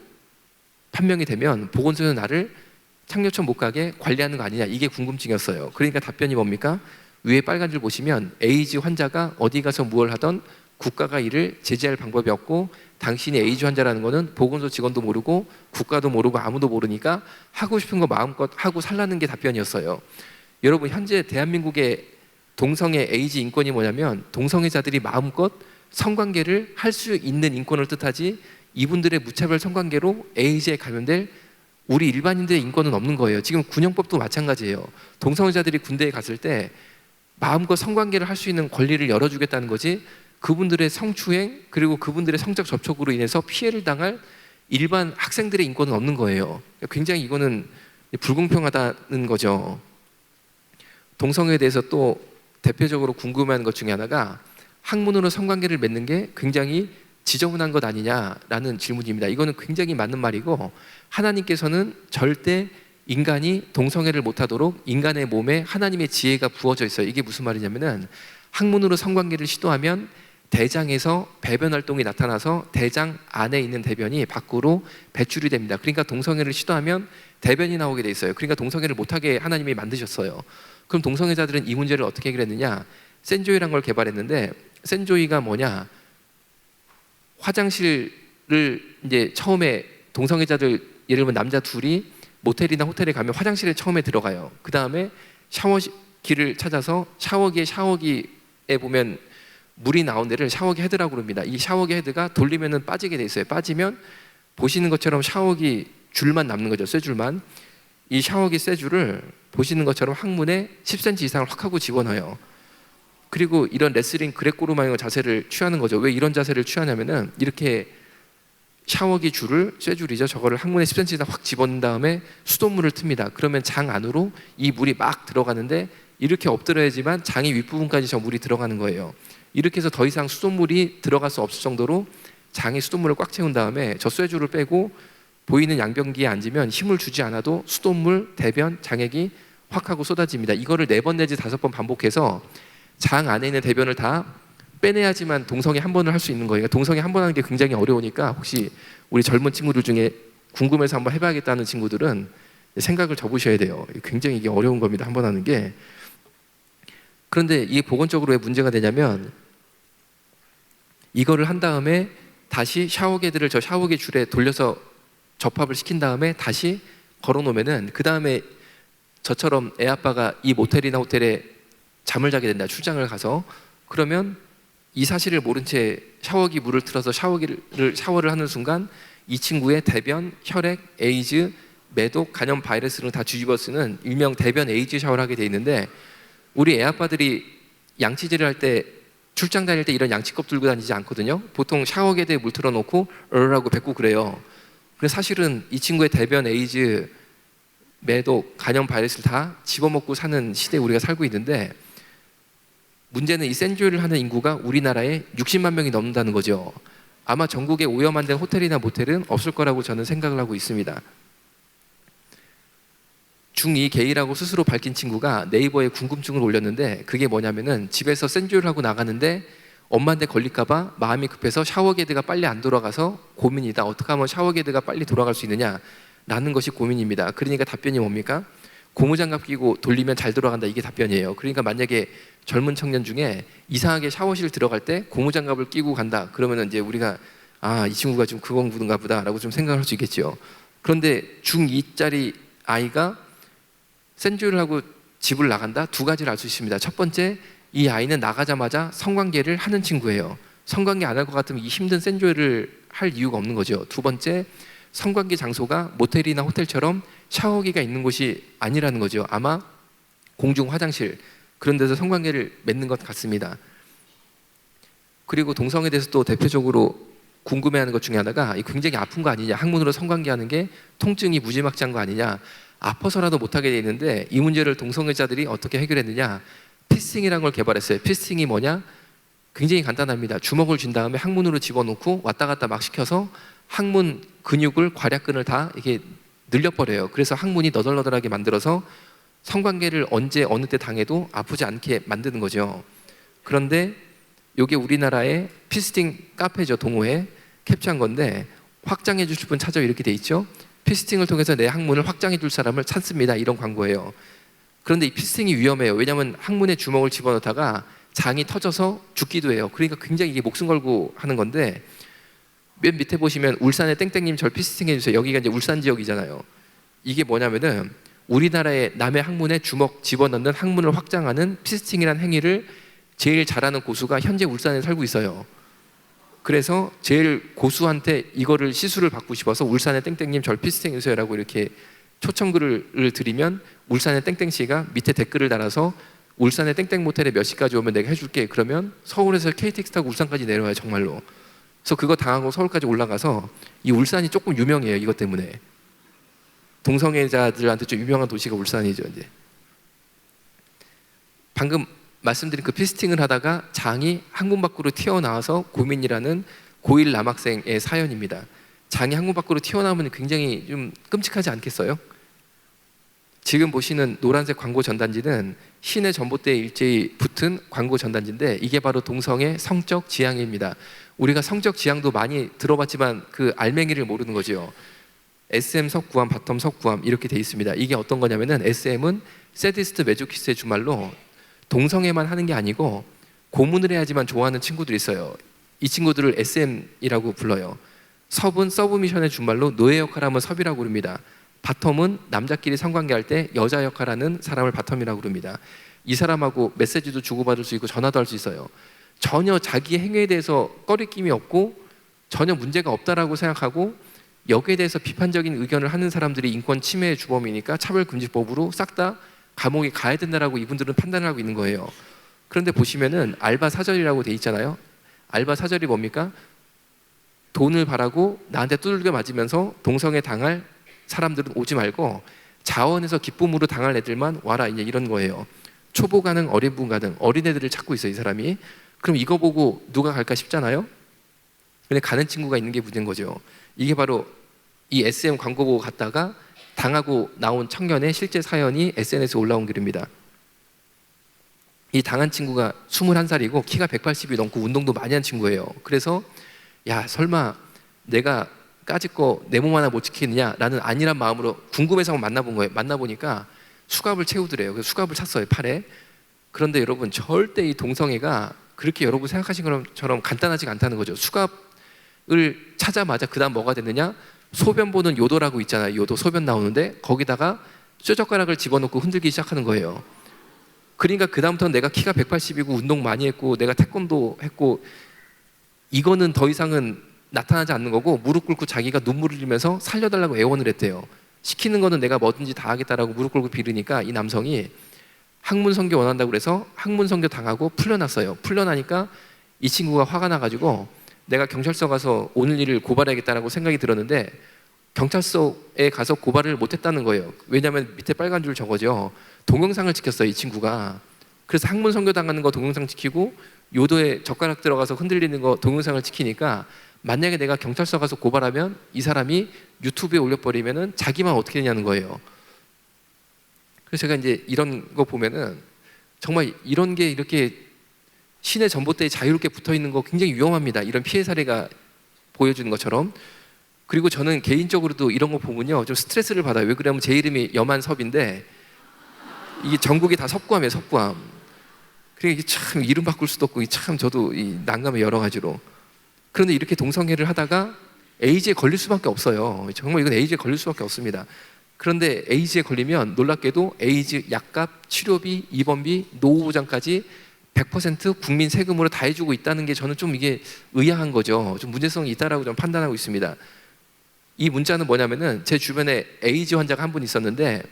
판명이 되면 보건소에서 나를 창녀촌 못 가게 관리하는 거 아니냐. 이게 궁금증이었어요. 그러니까 답변이 뭡니까? 위에 빨간 줄 보시면 에이즈 환자가 어디 가서 무엇을 하던 국가가 이를 제재할 방법이 없고 당신이 에이즈 환자라는 거는 보건소 직원도 모르고 국가도 모르고 아무도 모르니까 하고 싶은 거 마음껏 하고 살라는 게 답변이었어요. 여러분 현재 대한민국의 동성애 에이즈 인권이 뭐냐면 동성애자들이 마음껏 성관계를 할 수 있는 인권을 뜻하지 이분들의 무차별 성관계로 에이즈에 감염될 우리 일반인들의 인권은 없는 거예요. 지금 군형법도 마찬가지예요. 동성애자들이 군대에 갔을 때 마음껏 성관계를 할 수 있는 권리를 열어주겠다는 거지 그분들의 성추행 그리고 그분들의 성적 접촉으로 인해서 피해를 당할 일반 학생들의 인권은 없는 거예요. 굉장히 이거는 불공평하다는 거죠. 동성애에 대해서 또 대표적으로 궁금해하는 것 중에 하나가 학문으로 성관계를 맺는 게 굉장히 지저분한 것 아니냐라는 질문입니다. 이거는 굉장히 맞는 말이고 하나님께서는 절대 인간이 동성애를 못하도록 인간의 몸에 하나님의 지혜가 부어져 있어요. 이게 무슨 말이냐면은 학문으로 성관계를 시도하면 대장에서 배변 활동이 나타나서 대장 안에 있는 대변이 밖으로 배출이 됩니다. 그러니까 동성애를 시도하면 대변이 나오게 돼 있어요. 그러니까 동성애를 못하게 하나님이 만드셨어요. 그럼 동성애자들은 이 문제를 어떻게 해결했느냐? 센조이란 걸 개발했는데 센조이가 뭐냐? 화장실을 이제 처음에 동성애자들 예를 들면 남자 둘이 모텔이나 호텔에 가면 화장실에 처음에 들어가요. 그 다음에 샤워기를 찾아서 샤워기에 보면 물이 나온 데를 샤워기 헤드라고 그럽니다. 이 샤워기 헤드가 돌리면은 빠지게 돼 있어요. 빠지면 보시는 것처럼 샤워기 줄만 남는 거죠. 쇠줄만. 이 샤워기 쇠줄을 보시는 것처럼 항문에 10cm 이상을 확 하고 집어넣어요. 그리고 이런 레슬링 그레코로마녀 자세를 취하는 거죠. 왜 이런 자세를 취하냐면은 이렇게 샤워기 줄을, 쇠줄이죠. 저거를 항문에 10cm나 확 집어넣은 다음에 수돗물을 틉니다. 그러면 장 안으로 이 물이 막 들어가는데 이렇게 엎드려야지만 장의 윗부분까지 저 물이 들어가는 거예요. 이렇게 해서 더 이상 수돗물이 들어갈 수 없을 정도로 장에 수돗물을 꽉 채운 다음에 저 쇠줄을 빼고 보이는 양변기에 앉으면 힘을 주지 않아도 수돗물, 대변, 장액이 확 하고 쏟아집니다. 이거를 4번 내지 5번 반복해서 장 안에 있는 대변을 다 빼내야지만 동성애 한 번을 할 수 있는 거예요. 동성애 한 번 하는 게 굉장히 어려우니까 혹시 우리 젊은 친구들 중에 궁금해서 한번 해봐야겠다는 친구들은 생각을 접으셔야 돼요. 굉장히 이게 어려운 겁니다. 한 번 하는 게. 그런데 이게 보건적으로 왜 문제가 되냐면 이거를 한 다음에 다시 샤워기들을 저 샤워기 줄에 돌려서 접합을 시킨 다음에 다시 걸어놓으면은 그 다음에 저처럼 애 아빠가 이 모텔이나 호텔에 잠을 자게 된다. 출장을 가서 그러면 이 사실을 모른 채 샤워기 물을 틀어서 샤워를 하는 순간 이 친구의 대변, 혈액, 에이즈, 매독, 간염 바이러스를 다 뒤집어 쓰는 일명 대변 에이즈 샤워를 하게 돼 있는데 우리 애 아빠들이 양치질을 할 때 출장 다닐 때 이런 양치컵 들고 다니지 않거든요. 보통 샤워기에 물 틀어놓고 으르라고 뱉고 그래요. 그래서 사실은 이 친구의 대변, 에이즈, 매독, 간염 바이러스를 다 집어먹고 사는 시대에 우리가 살고 있는데 문제는 이 센조이를 하는 인구가 우리나라에 60만 명이 넘는다는 거죠. 아마 전국에 오염 안 된 호텔이나 모텔은 없을 거라고 저는 생각을 하고 있습니다. 중2 게이라고 스스로 밝힌 친구가 네이버에 궁금증을 올렸는데 그게 뭐냐면은 집에서 센조이를 하고 나가는데 엄마한테 걸릴까봐 마음이 급해서 샤워게드가 빨리 안 돌아가서 고민이다. 어떻게 하면 샤워게드가 빨리 돌아갈 수 있느냐라는 것이 고민입니다. 그러니까 답변이 뭡니까? 고무장갑 끼고 돌리면 잘 돌아간다. 이게 답변이에요. 그러니까 만약에 젊은 청년 중에 이상하게 샤워실 들어갈 때 고무장갑을 끼고 간다. 그러면 이제 우리가 이 친구가 좀 그건가 보다라고 좀 생각을 할 수 있겠죠. 그런데 중2짜리 아이가 센조이를 하고 집을 나간다? 2가지를 알 수 있습니다. 첫 번째, 이 아이는 나가자마자 성관계를 하는 친구예요. 성관계 안 할 것 같으면 이 힘든 센조이를 할 이유가 없는 거죠. 2번째, 성관계 장소가 모텔이나 호텔처럼 샤워기가 있는 곳이 아니라는 거죠. 아마 공중 화장실 그런 데서 성관계를 맺는 것 같습니다. 그리고 동성애에 대해서 또 대표적으로 궁금해하는 것 중에 하나가 굉장히 아픈 거 아니냐, 항문으로 성관계하는 게 통증이 무지막지한 거 아니냐, 아파서라도 못하게 돼 있는데 이 문제를 동성애자들이 어떻게 해결했느냐, 피스팅이라는 걸 개발했어요. 피스팅이 뭐냐? 굉장히 간단합니다. 주먹을 쥔 다음에 항문으로 집어넣고 왔다 갔다 막 시켜서 항문 근육을, 괄약근을 다 이게 늘려버려요. 그래서 항문이 너덜너덜하게 만들어서 성관계를 언제 어느 때 당해도 아프지 않게 만드는 거죠. 그런데 이게 우리나라의 피스팅 카페죠. 동호회 캡처한 건데 확장해 주실 분 찾아 이렇게 돼 있죠. 피스팅을 통해서 내 항문을 확장해 줄 사람을 찾습니다. 이런 광고예요. 그런데 이 피스팅이 위험해요. 왜냐하면 항문에 주먹을 집어넣다가 장이 터져서 죽기도 해요. 그러니까 굉장히 이게 목숨 걸고 하는 건데 맨 밑에 보시면 울산의 땡땡님 절 피스팅 해주세요. 여기가 이제 울산 지역이잖아요. 이게 뭐냐면은 우리나라의 남의 항문에 주먹 집어넣는 항문을 확장하는 피스팅이라는 행위를 제일 잘하는 고수가 현재 울산에 살고 있어요. 그래서 제일 고수한테 이거를 시술을 받고 싶어서 울산의 땡땡님 절 피스팅 해주세요라고 이렇게 초청글을 드리면 울산의 땡땡씨가 밑에 댓글을 달아서 울산의 땡땡 모텔에 몇 시까지 오면 내가 해줄게. 그러면 서울에서 KTX 타고 울산까지 내려와요. 정말로. 그래서 그거 당하고 서울까지 올라가서 이 울산이 조금 유명해요. 이것 때문에. 동성애자들한테 좀 유명한 도시가 울산이죠. 이제. 방금 말씀드린 그 피스팅을 하다가 장이 항문 밖으로 튀어나와서 고민이라는 고1 남학생의 사연입니다. 장이 항문 밖으로 튀어나오면 굉장히 좀 끔찍하지 않겠어요? 지금 보시는 노란색 광고 전단지는 시내 전봇대에 일제히 붙은 광고 전단지인데 이게 바로 동성애 성적 지향입니다. 우리가 성적 지향도 많이 들어봤지만 그 알맹이를 모르는 거죠. SM 석구암, 바텀 석구암 이렇게 돼 있습니다. 이게 어떤 거냐면은 SM은 세디스트 메조키스트의 주말로 동성애만 하는 게 아니고 고문을 해야지만 좋아하는 친구들이 있어요. 이 친구들을 SM이라고 불러요. 섭은 서브미션의 준말로 노예 역할하면 섭이라고 부릅니다. 바텀은 남자끼리 성관계할 때 여자 역할하는 사람을 바텀이라고 부릅니다. 이 사람하고 메시지도 주고받을 수 있고 전화도 할 수 있어요. 전혀 자기 행위에 대해서 꺼리낌이 없고 전혀 문제가 없다라고 생각하고 여기에 대해서 비판적인 의견을 하는 사람들이 인권 침해의 주범이니까 차별금지법으로 싹 다 감옥에 가야 된다라고 이분들은 판단을 하고 있는 거예요. 그런데 보시면은 알바 사절이라고 돼 있잖아요. 알바 사절이 뭡니까? 돈을 바라고 나한테 두들겨 맞으면서 동성애 당할 사람들은 오지 말고 자원에서 기쁨으로 당할 애들만 와라, 이제 이런 거예요. 초보 가능, 어린 가능, 어린애들을 찾고 있어요, 이 사람이. 그럼 이거 보고 누가 갈까 싶잖아요. 근데 가는 친구가 있는 게 문제인 거죠. 이게 바로 이 SM 광고 보고 갔다가 당하고 나온 청년의 실제 사연이 SNS에 올라온 글입니다. 이 당한 친구가 21살이고 키가 180이 넘고 운동도 많이 한 친구예요. 그래서 야, 설마 내가 까짓 거 내 몸 하나 못 지키느냐? 라는 안일한 마음으로 궁금해서 만나본 거예요. 만나보니까 수갑을 채우더래요. 그래서 수갑을 찼어요, 팔에. 그런데 여러분, 절대 이 동성애가 그렇게 여러분 생각하신 것처럼 간단하지가 않다는 거죠. 수갑을 차자마자 그 다음 뭐가 됐느냐? 소변 보는 요도라고 있잖아요. 요도, 소변 나오는데 거기다가 쇠젓가락을 집어넣고 흔들기 시작하는 거예요. 그러니까 그 다음부터는 내가 키가 180이고 운동 많이 했고 내가 태권도 했고 이거는 더 이상은 나타나지 않는 거고, 무릎 꿇고 자기가 눈물을 흘리면서 살려달라고 애원을 했대요. 시키는 거는 내가 뭐든지 다 하겠다라고 무릎 꿇고 빌으니까 이 남성이 학문 선교 원한다고 그래서 학문 선교 당하고 풀려났어요. 풀려나니까 이 친구가 화가 나가지고 내가 경찰서 가서 오늘 일을 고발해야겠다라고 생각이 들었는데 경찰서에 가서 고발을 못했다는 거예요. 왜냐하면 밑에 빨간 줄 적어져. 동영상을 찍혔어요, 이 친구가. 그래서 학문 선교 당하는 거 동영상 찍히고 요도에 젓가락 들어가서 흔들리는 거 동영상을 찍히니까 만약에 내가 경찰서 가서 고발하면 이 사람이 유튜브에 올려버리면은 자기만 어떻게 되냐는 거예요. 그래서 제가 이제 이런 거 보면은 정말 이런 게 이렇게 신의 전봇대에 자유롭게 붙어 있는 거 굉장히 위험합니다. 이런 피해 사례가 보여주는 것처럼. 그리고 저는 개인적으로도 이런 거 보면요 좀 스트레스를 받아요. 왜 그러냐면 제 이름이 염한섭인데 이게 전국이 다 섭구함이에요, 섭구함. 그러니까 이게 참 이름 바꿀 수도 없고 참 저도 이 난감해 여러 가지로. 그런데 이렇게 동성애를 하다가 에이즈에 걸릴 수밖에 없어요. 정말 이건 에이즈에 걸릴 수밖에 없습니다. 그런데 에이즈에 걸리면 놀랍게도 에이즈 약값, 치료비, 입원비, 노후보장까지 100% 국민 세금으로 다 해주고 있다는 게 저는 좀 이게 의아한 거죠. 좀 문제성이 있다라고 좀 판단하고 있습니다. 이 문자는 뭐냐면은 제 주변에 에이즈 환자가 한 분 있었는데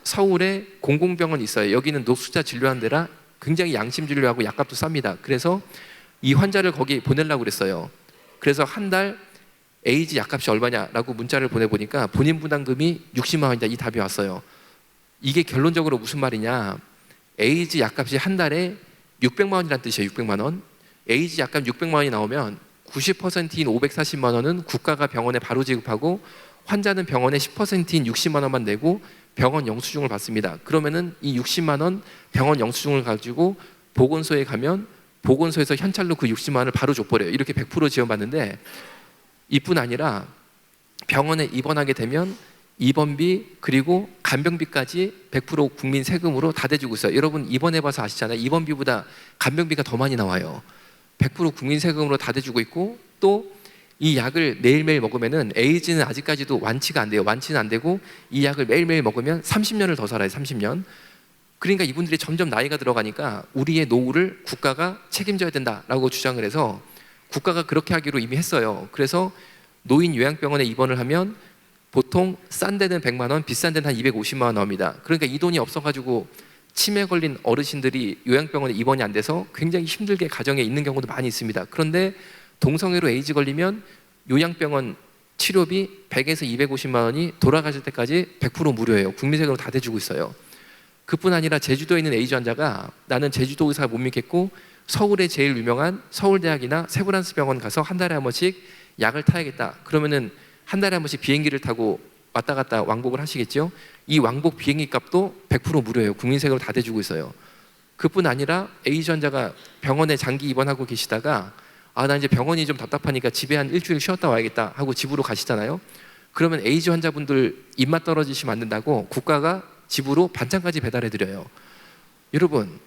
서울에 공공병원이 있어요. 여기는 노숙자 진료하는 데라 굉장히 양심 진료하고 약값도 쌉니다. 그래서 이 환자를 거기 보내려고 그랬어요. 그래서 한 달 에이즈 약값이 얼마냐라고 문자를 보내보니까 본인 부담금이 60만 원이다, 이 답이 왔어요. 이게 결론적으로 무슨 말이냐? 에이즈 약값이 한 달에 600만 원이란 뜻이에요. 600만 원. 에이즈 약값 600만 원이 나오면 90%인 540만 원은 국가가 병원에 바로 지급하고 환자는 병원에 10%인 60만 원만 내고 병원 영수증을 받습니다. 그러면은 이 60만 원 병원 영수증을 가지고 보건소에 가면 보건소에서 현찰로 그 60만 원을 바로 줘버려요. 이렇게 100% 지원받는데 이뿐 아니라 병원에 입원하게 되면 입원비 그리고 간병비까지 100% 국민 세금으로 다 대주고 있어요. 여러분 입원해봐서 아시잖아요. 입원비보다 간병비가 더 많이 나와요. 100% 국민 세금으로 다 대주고 있고 또 이 약을 매일매일 먹으면은 에이즈는 아직까지도 완치가 안 돼요. 완치는 안 되고 이 약을 매일매일 먹으면 30년을 더 살아요. 30년. 그러니까 이분들이 점점 나이가 들어가니까 우리의 노후를 국가가 책임져야 된다라고 주장을 해서 국가가 그렇게 하기로 이미 했어요. 그래서 노인 요양병원에 입원을 하면 보통 싼 데는 100만 원, 비싼 데는 한 250만 원 나옵니다. 그러니까 이 돈이 없어가지고 치매 걸린 어르신들이 요양병원에 입원이 안 돼서 굉장히 힘들게 가정에 있는 경우도 많이 있습니다. 그런데 동성애로 에이즈 걸리면 요양병원 치료비 100에서 250만 원이 돌아가실 때까지 100% 무료예요. 국민세금으로 다 대주고 있어요. 그뿐 아니라 제주도에 있는 에이즈 환자가 나는 제주도 의사 못 믿겠고 서울에 제일 유명한 서울대학이나 세브란스 병원 가서 한 달에 한 번씩 약을 타야겠다. 그러면은 한 달에 한 번씩 비행기를 타고 왔다 갔다 왕복을 하시겠죠. 이 왕복 비행기 값도 100% 무료예요. 국민세금을 다 대주고 있어요. 그뿐 아니라 에이즈 환자가 병원에 장기 입원하고 계시다가 나 이제 병원이 좀 답답하니까 집에 한 일주일 쉬었다 와야겠다 하고 집으로 가시잖아요. 그러면 에이즈 환자분들 입맛 떨어지시면 안 된다고 국가가 집으로 반찬까지 배달해드려요. 여러분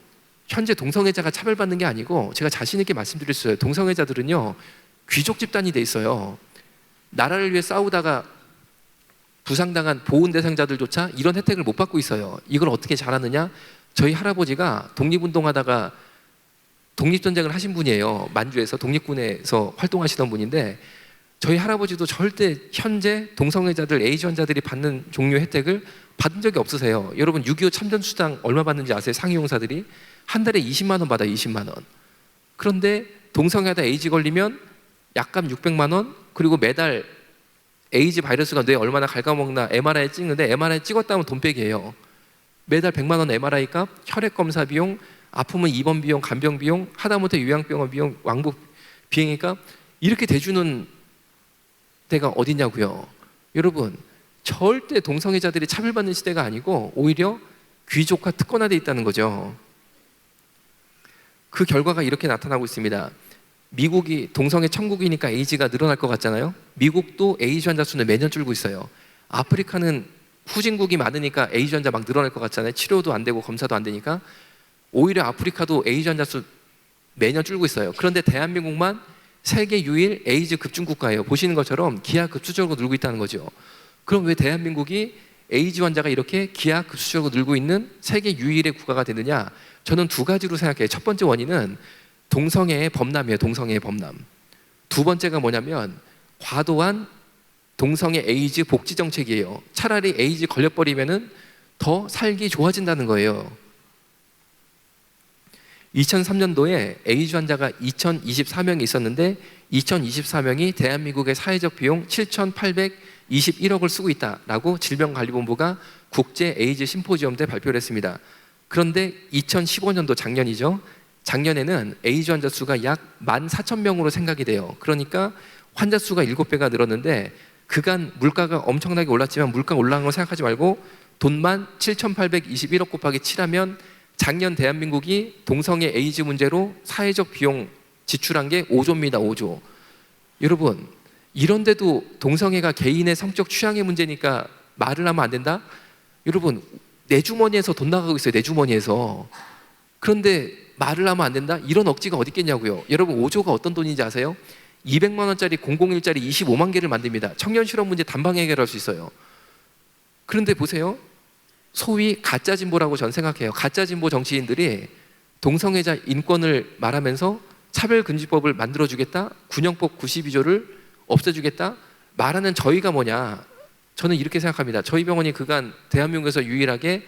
현재 동성애자가 차별받는 게 아니고 제가 자신 있게 말씀드릴 수 있어요. 동성애자들은요 귀족 집단이 돼 있어요. 나라를 위해 싸우다가 부상당한 보훈 대상자들조차 이런 혜택을 못 받고 있어요. 이걸 어떻게 잘하느냐? 저희 할아버지가 독립운동하다가 독립전쟁을 하신 분이에요. 만주에서 독립군에서 활동하시던 분인데 저희 할아버지도 절대 현재 동성애자들, 에이즈 환자들이 받는 종류의 혜택을 받은 적이 없으세요. 여러분 6.25 참전수당 얼마 받는지 아세요? 상위용사들이 한 달에 20만 원 받아요. 20만 원. 그런데 동성애자 에이즈 걸리면 약값 600만 원, 그리고 매달 에이즈 바이러스가 뇌에 얼마나 갉아먹나 MRI 찍는데 MRI 찍었다면 돈 빼기예요. 매달 100만 원 MRI 값, 혈액 검사 비용, 아프면 입원 비용, 간병 비용, 하다못해 요양병원 비용, 왕복 비행기값, 이렇게 대주는 데가 어디냐고요. 여러분, 절대 동성애자들이 차별받는 시대가 아니고 오히려 귀족화 특권화되어 있다는 거죠. 그 결과가 이렇게 나타나고 있습니다. 미국이 동성애 천국이니까 에이즈가 늘어날 것 같잖아요. 미국도 에이즈 환자 수는 매년 줄고 있어요. 아프리카는 후진국이 많으니까 에이즈 환자 막 늘어날 것 같잖아요. 치료도 안 되고 검사도 안 되니까. 오히려 아프리카도 에이즈 환자 수 매년 줄고 있어요. 그런데 대한민국만 세계 유일 에이즈 급증 국가예요. 보시는 것처럼 기하급수적으로 늘고 있다는 거죠. 그럼 왜 대한민국이 에이즈 환자가 이렇게 기하급수적으로 늘고 있는 세계 유일의 국가가 되느냐? 저는 두 가지로 생각해요. 첫 번째 원인은 동성애의 범람이에요. 동성애의 범람. 두 번째가 뭐냐면 과도한 동성애 에이즈 복지 정책이에요. 차라리 에이즈 걸려버리면은 더 살기 좋아진다는 거예요. 2003년도에 에이즈 환자가 2024명이 있었는데 2024명이 대한민국의 사회적 비용 7,821억을 쓰고 있다라고 질병관리본부가 국제 에이즈 심포지엄 때 발표를 했습니다. 그런데 2015년도 작년이죠. 작년에는 에이즈 환자 수가 약 14,000명으로 생각이 돼요. 그러니까 환자 수가 7배가 늘었는데 그간 물가가 엄청나게 올랐지만 물가 올라간 거 생각하지 말고 돈만 7,821억 곱하기 7하면 작년 대한민국이 동성애 에이즈 문제로 사회적 비용 지출한 게 5조입니다. 5조. 여러분, 이런데도 동성애가 개인의 성적 취향의 문제니까 말을 하면 안 된다? 여러분, 내 주머니에서 돈 나가고 있어요. 내 주머니에서. 그런데 말을 하면 안 된다? 이런 억지가 어디 있겠냐고요. 여러분, 5조가 어떤 돈인지 아세요? 200만 원짜리 001짜리 25만 개를 만듭니다. 청년 실업 문제 단방에 해결할 수 있어요. 그런데 보세요. 소위 가짜 진보라고 전 생각해요. 가짜 진보 정치인들이 동성애자 인권을 말하면서 차별금지법을 만들어주겠다, 군형법 92조를 없애주겠다 말하는 저희가 뭐냐? 저는 이렇게 생각합니다. 저희 병원이 그간 대한민국에서 유일하게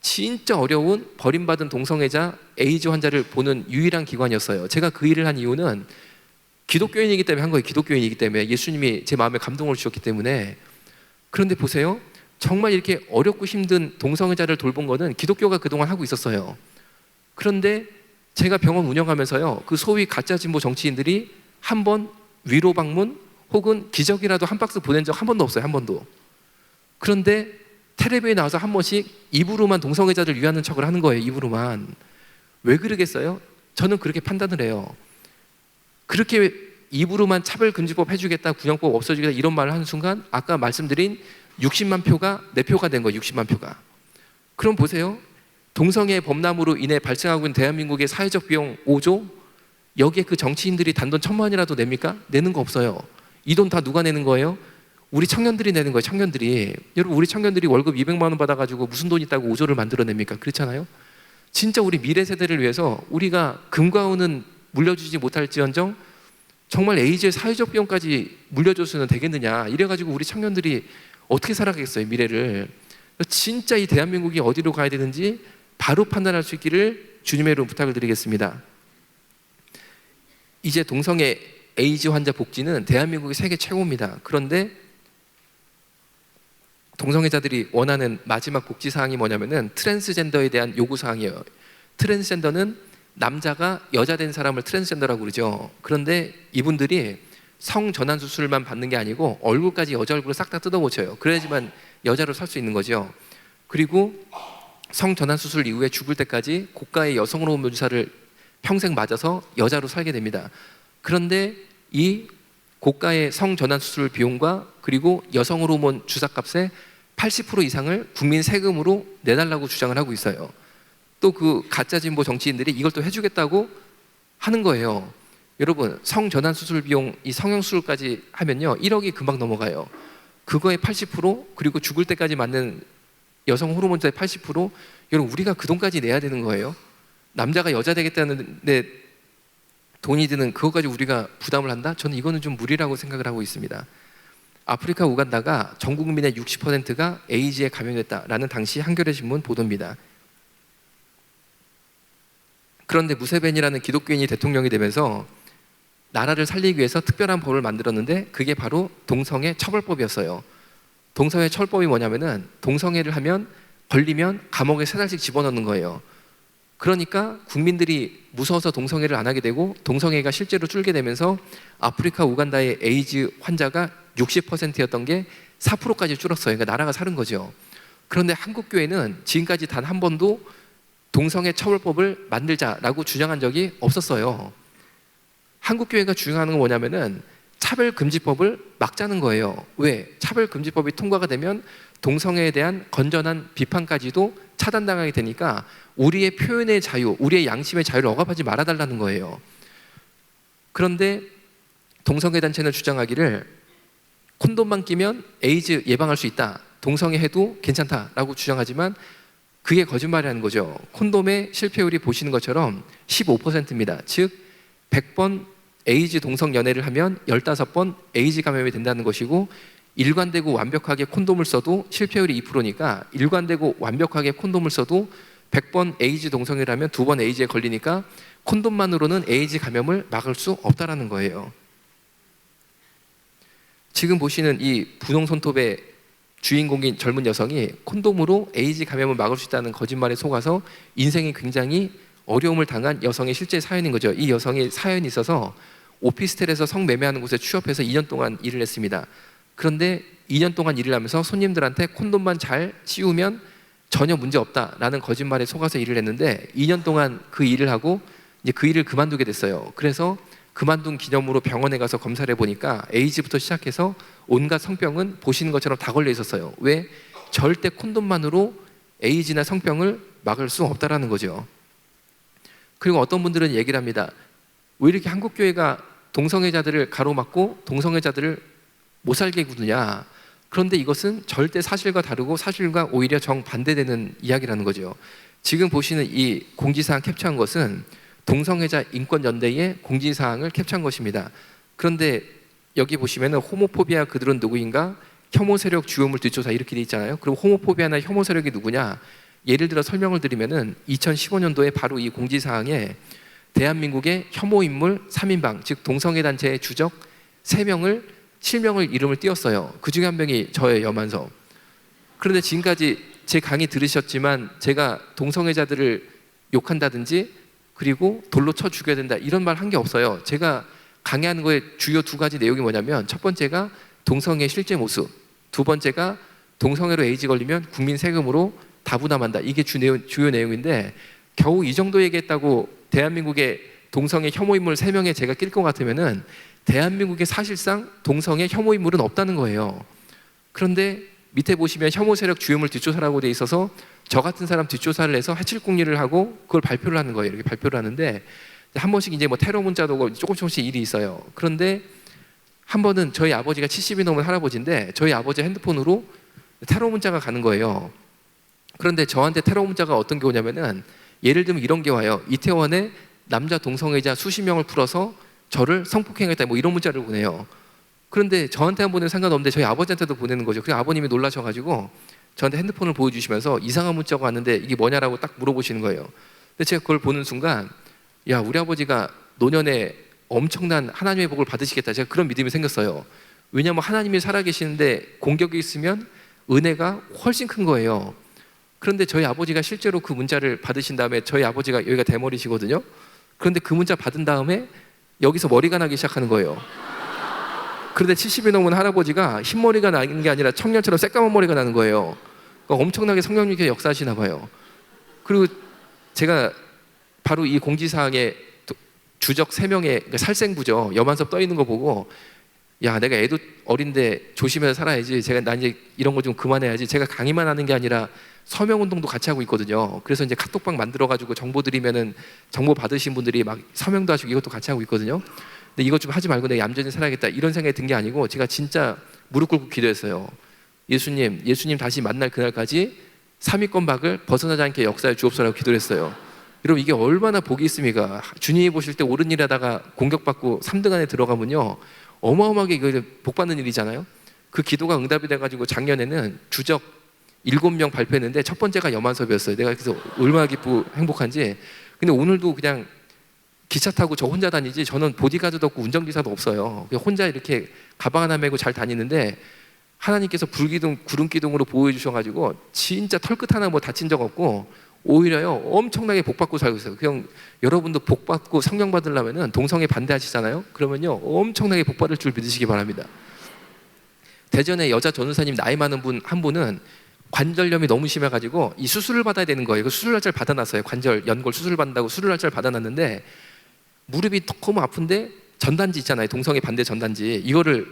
진짜 어려운 버림받은 동성애자 에이즈 환자를 보는 유일한 기관이었어요. 제가 그 일을 한 이유는 기독교인이기 때문에 한 거예요. 기독교인이기 때문에 예수님이 제 마음에 감동을 주셨기 때문에. 그런데 보세요. 정말 이렇게 어렵고 힘든 동성애자를 돌본 거는 기독교가 그동안 하고 있었어요. 그런데 제가 병원 운영하면서요, 그 소위 가짜 진보 정치인들이 한 번 위로 방문 혹은 기적이라도 한 박스 보낸 적 한 번도 없어요. 한 번도. 그런데 텔레비에 나와서 한 번씩 입으로만 동성애자들 위하는 척을 하는 거예요. 입으로만. 왜 그러겠어요? 저는 그렇게 판단을 해요. 그렇게 입으로만 차별금지법 해주겠다, 군형법 없어주겠다 이런 말을 하는 순간 아까 말씀드린 60만 표가 내 표가 된 거예요. 60만 표가. 그럼 보세요. 동성애 범람으로 인해 발생하고 있는 대한민국의 사회적 비용 5조, 여기에 그 정치인들이 단돈 1,000만 원이라도 냅니까? 내는 거 없어요. 이 돈 다 누가 내는 거예요? 우리 청년들이 내는 거예요. 청년들이. 여러분, 우리 청년들이 월급 200만 원 받아가지고 무슨 돈 있다고 5조를 만들어냅니까? 그렇잖아요. 진짜 우리 미래 세대를 위해서 우리가 금과 은은 물려주지 못할지언정 정말 에이즈의 사회적 비용까지 물려줘서는 되겠느냐, 이래가지고 우리 청년들이 어떻게 살아가겠어요, 미래를. 진짜 이 대한민국이 어디로 가야 되는지 바로 판단할 수 있기를 주님의 이름으로 부탁을 드리겠습니다. 이제 동성애 에이즈 환자 복지는 대한민국이 세계 최고입니다. 그런데 동성애자들이 원하는 마지막 복지 사항이 뭐냐면은 트랜스젠더에 대한 요구 사항이에요. 트랜스젠더는 남자가 여자 된 사람을 트랜스젠더라고 그러죠. 그런데 이분들이 성전환 수술만 받는 게 아니고 얼굴까지 여자 얼굴을 싹 다 뜯어고쳐요. 그래야지만 여자로 살 수 있는 거죠. 그리고 성전환 수술 이후에 죽을 때까지 고가의 여성 호르몬 주사를 평생 맞아서 여자로 살게 됩니다. 그런데 이 고가의 성전환 수술 비용과 그리고 여성 호르몬 주사값의 80% 이상을 국민 세금으로 내달라고 주장을 하고 있어요. 또 그 가짜 진보 정치인들이 이걸 또 해주겠다고 하는 거예요. 여러분, 성전환 수술 비용, 이 성형수술까지 하면요 1억이 금방 넘어가요. 그거의 80% 그리고 죽을 때까지 맞는 여성 호르몬주사의 80%, 여러분 우리가 그 돈까지 내야 되는 거예요. 남자가 여자 되겠다는데 돈이 드는 그것까지 우리가 부담을 한다? 저는 이거는 좀 무리라고 생각을 하고 있습니다. 아프리카 우간다가 전 국민의 60%가 에이즈에 감염됐다라는 당시 한겨레 신문 보도입니다. 그런데 무세베니라는 기독교인이 대통령이 되면서 나라를 살리기 위해서 특별한 법을 만들었는데 그게 바로 동성애 처벌법이었어요. 동성애 처벌법이 뭐냐면은 동성애를 하면 걸리면 감옥에 3달씩 집어넣는 거예요. 그러니까 국민들이 무서워서 동성애를 안 하게 되고 동성애가 실제로 줄게 되면서 아프리카 우간다의 에이즈 환자가 60%였던 게 4%까지 줄었어요. 그러니까 나라가 사는 거죠. 그런데 한국 교회는 지금까지 단 한 번도 동성애 처벌법을 만들자라고 주장한 적이 없었어요. 한국 교회가 주장하는 건 뭐냐면은 차별금지법을 막자는 거예요. 왜? 차별금지법이 통과가 되면 동성애에 대한 건전한 비판까지도 차단당하게 되니까 우리의 표현의 자유, 우리의 양심의 자유를 억압하지 말아달라는 거예요. 그런데 동성애 단체는 주장하기를 콘돔만 끼면 에이즈 예방할 수 있다, 동성애 해도 괜찮다라고 주장하지만 그게 거짓말이라는 거죠. 콘돔의 실패율이 보시는 것처럼 15%입니다. 즉 100번 에이즈 동성 연애를 하면 15번 에이즈 감염이 된다는 것이고, 일관되고 완벽하게 콘돔을 써도 실패율이 2%니까 일관되고 완벽하게 콘돔을 써도 100번 에이즈 동성애를 하면 2번 에이즈에 걸리니까 콘돔만으로는 에이즈 감염을 막을 수 없다라는 거예요. 지금 보시는 이 분홍 손톱의 주인공인 젊은 여성이 콘돔으로 에이즈 감염을 막을 수 있다는 거짓말에 속아서 인생이 굉장히 어려움을 당한 여성의 실제 사연인 거죠. 이 여성의 사연이 있어서 오피스텔에서 성매매하는 곳에 취업해서 2년 동안 일을 했습니다. 그런데 2년 동안 일을 하면서 손님들한테 콘돔만 잘 씌우면 전혀 문제 없다라는 거짓말에 속아서 일을 했는데 2년 동안 그 일을 하고 이제 그 일을 그만두게 됐어요. 그래서 그만둔 기념으로 병원에 가서 검사를 해보니까 에이즈부터 시작해서 온갖 성병은 보시는 것처럼 다 걸려 있었어요. 왜? 절대 콘돔만으로 에이즈나 성병을 막을 수 없다라는 거죠. 그리고 어떤 분들은 얘기를 합니다. 왜 이렇게 한국교회가 동성애자들을 가로막고 동성애자들을 못 살게 구느냐. 그런데 이것은 절대 사실과 다르고 사실과 오히려 정반대되는 이야기라는 거죠. 지금 보시는 이 공지사항 캡처한 것은 동성애자 인권연대의 공지사항을 캡처한 것입니다. 그런데 여기 보시면 호모포비아 그들은 누구인가? 혐오 세력 주요물 뒷조사 이렇게 돼 있잖아요. 그리고 호모포비아나 혐오 세력이 누구냐? 예를 들어 설명을 드리면은 2015년도에 바로 이 공지사항에 대한민국의 혐오 인물 3인방, 즉 동성애 단체의 주적 3명을 실명을 이름을 띄웠어요. 그 중에 한 명이 저의 여만섭. 그런데 지금까지 제 강의 들으셨지만 제가 동성애자들을 욕한다든지 그리고 돌로 쳐 죽여야 된다 이런 말 한 게 없어요. 제가 강의하는 거에 주요 2가지 내용이 뭐냐면 첫 번째가 동성애 실제 모습, 두 번째가 동성애로 에이즈 걸리면 국민 세금으로 다부담한다. 이게 주요 내용인데 겨우 이 정도 얘기했다고 대한민국의 동성애 혐오 인물 3명에 제가 낄 것 같으면은 대한민국에 사실상 동성애 혐오 인물은 없다는 거예요. 그런데 밑에 보시면 혐오 세력 주요물 뒷조사라고 돼 있어서 저 같은 사람 뒷조사를 해서 해칠궁리를 하고 그걸 발표를 하는 거예요. 이렇게 발표를 하는데 한 번씩 이제 뭐 테러 문자도 오고 조금씩 일이 있어요. 그런데 한 번은 저희 아버지가 70이 넘은 할아버지인데 저희 아버지 핸드폰으로 테러 문자가 가는 거예요. 그런데 저한테 테러 문자가 어떤 게 오냐면은 예를 들면 이런 게 와요. 이태원에 남자 동성애자 수십 명을 풀어서 저를 성폭행했다 뭐 이런 문자를 보내요. 그런데 저한테만 보내는 상관없는데 저희 아버지한테도 보내는 거죠. 그래서 아버님이 놀라셔가지고 저한테 핸드폰을 보여주시면서 이상한 문자가 왔는데 이게 뭐냐라고 딱 물어보시는 거예요. 근데 제가 그걸 보는 순간 야, 우리 아버지가 노년에 엄청난 하나님의 복을 받으시겠다. 제가 그런 믿음이 생겼어요. 왜냐하면 하나님이 살아계시는데 공격이 있으면 은혜가 훨씬 큰 거예요. 그런데 저희 아버지가 실제로 그 문자를 받으신 다음에 저희 아버지가 여기가 대머리시거든요. 그런데 그 문자 받은 다음에 여기서 머리가 나기 시작하는 거예요. 그런데 70이 넘은 할아버지가 흰머리가 나는 게 아니라 청년처럼 새까만 머리가 나는 거예요. 그러니까 엄청나게 성령님께서 역사하시나 봐요. 그리고 제가 바로 이 공지사항에 주적 3명의 그러니까 살생부죠. 여만섭 떠 있는 거 보고 야, 내가 애도 어린데 조심해서 살아야지. 난 이제 이런 거 좀 그만해야지. 제가 강의만 하는 게 아니라 서명운동도 같이 하고 있거든요. 그래서 이제 카톡방 만들어가지고 정보 드리면은 정보 받으신 분들이 막 서명도 하시고 이것도 같이 하고 있거든요. 근데 이것 좀 하지 말고 내가 얌전히 살아야겠다 이런 생각이 든 게 아니고 제가 진짜 무릎 꿇고 기도했어요. 예수님 다시 만날 그날까지 3위권 박을 벗어나지 않게 역사에 주옵소서라고 기도를 했어요. 여러분 이게 얼마나 복이 있습니까? 주님이 보실 때 옳은 일 하다가 공격받고 3등 안에 들어가면요 어마어마하게 이거 복받는 일이잖아요. 그 기도가 응답이 돼가지고 작년에는 주적 7명 발표했는데 첫 번째가 여만섭이었어요. 내가 그래서 얼마나 기쁘고 행복한지. 근데 오늘도 그냥 기차 타고 저 혼자 다니지, 저는 보디가드도 없고 운전기사도 없어요. 그냥 혼자 이렇게 가방 하나 메고 잘 다니는데 하나님께서 불기둥, 구름기둥으로 보호해 주셔가지고 진짜 털끝 하나 뭐 다친 적 없고 오히려요 엄청나게 복받고 살고 있어요. 그냥 여러분도 복받고 성령 받으려면은 동성애 반대하시잖아요. 그러면요 엄청나게 복받을 줄 믿으시기 바랍니다. 대전에 여자 전도사님 나이 많은 분 한 분은 관절염이 너무 심해가지고 이 수술을 받아야 되는 거예요. 그 수술 날짜를 받아놨어요. 관절 연골 수술 받는다고 수술 날짜를 받아놨는데 무릎이 너무 아픈데 전단지 있잖아요. 동성애 반대 전단지 이거를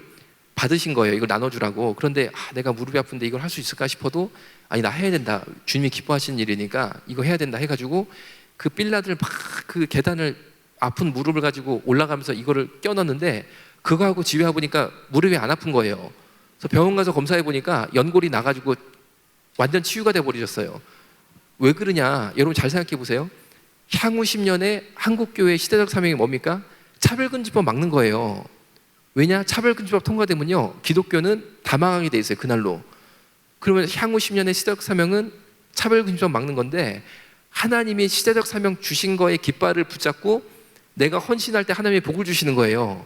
받으신 거예요. 이걸 나눠주라고. 그런데 내가 무릎이 아픈데 이걸 할 수 있을까 싶어도 아니 나 해야 된다. 주님이 기뻐하시는 일이니까 이거 해야 된다 해가지고 그 빌라들 막 그 계단을 아픈 무릎을 가지고 올라가면서 이거를 껴넣는데 그거 하고 집에 와보니까 무릎이 안 아픈 거예요. 그래서 병원 가서 검사해 보니까 연골이 나가지고 완전 치유가 돼 버리셨어요. 왜 그러냐? 여러분 잘 생각해 보세요. 향후 10년에 한국교회 시대적 사명이 뭡니까? 차별금지법 막는 거예요. 왜냐? 차별금지법 통과되면요 기독교는 다 망하게 돼 있어요. 그날로. 그러면 향후 10년의 시대적 사명은 차별금지법 막는 건데 하나님이 시대적 사명 주신 거에 깃발을 붙잡고 내가 헌신할 때 하나님이 복을 주시는 거예요.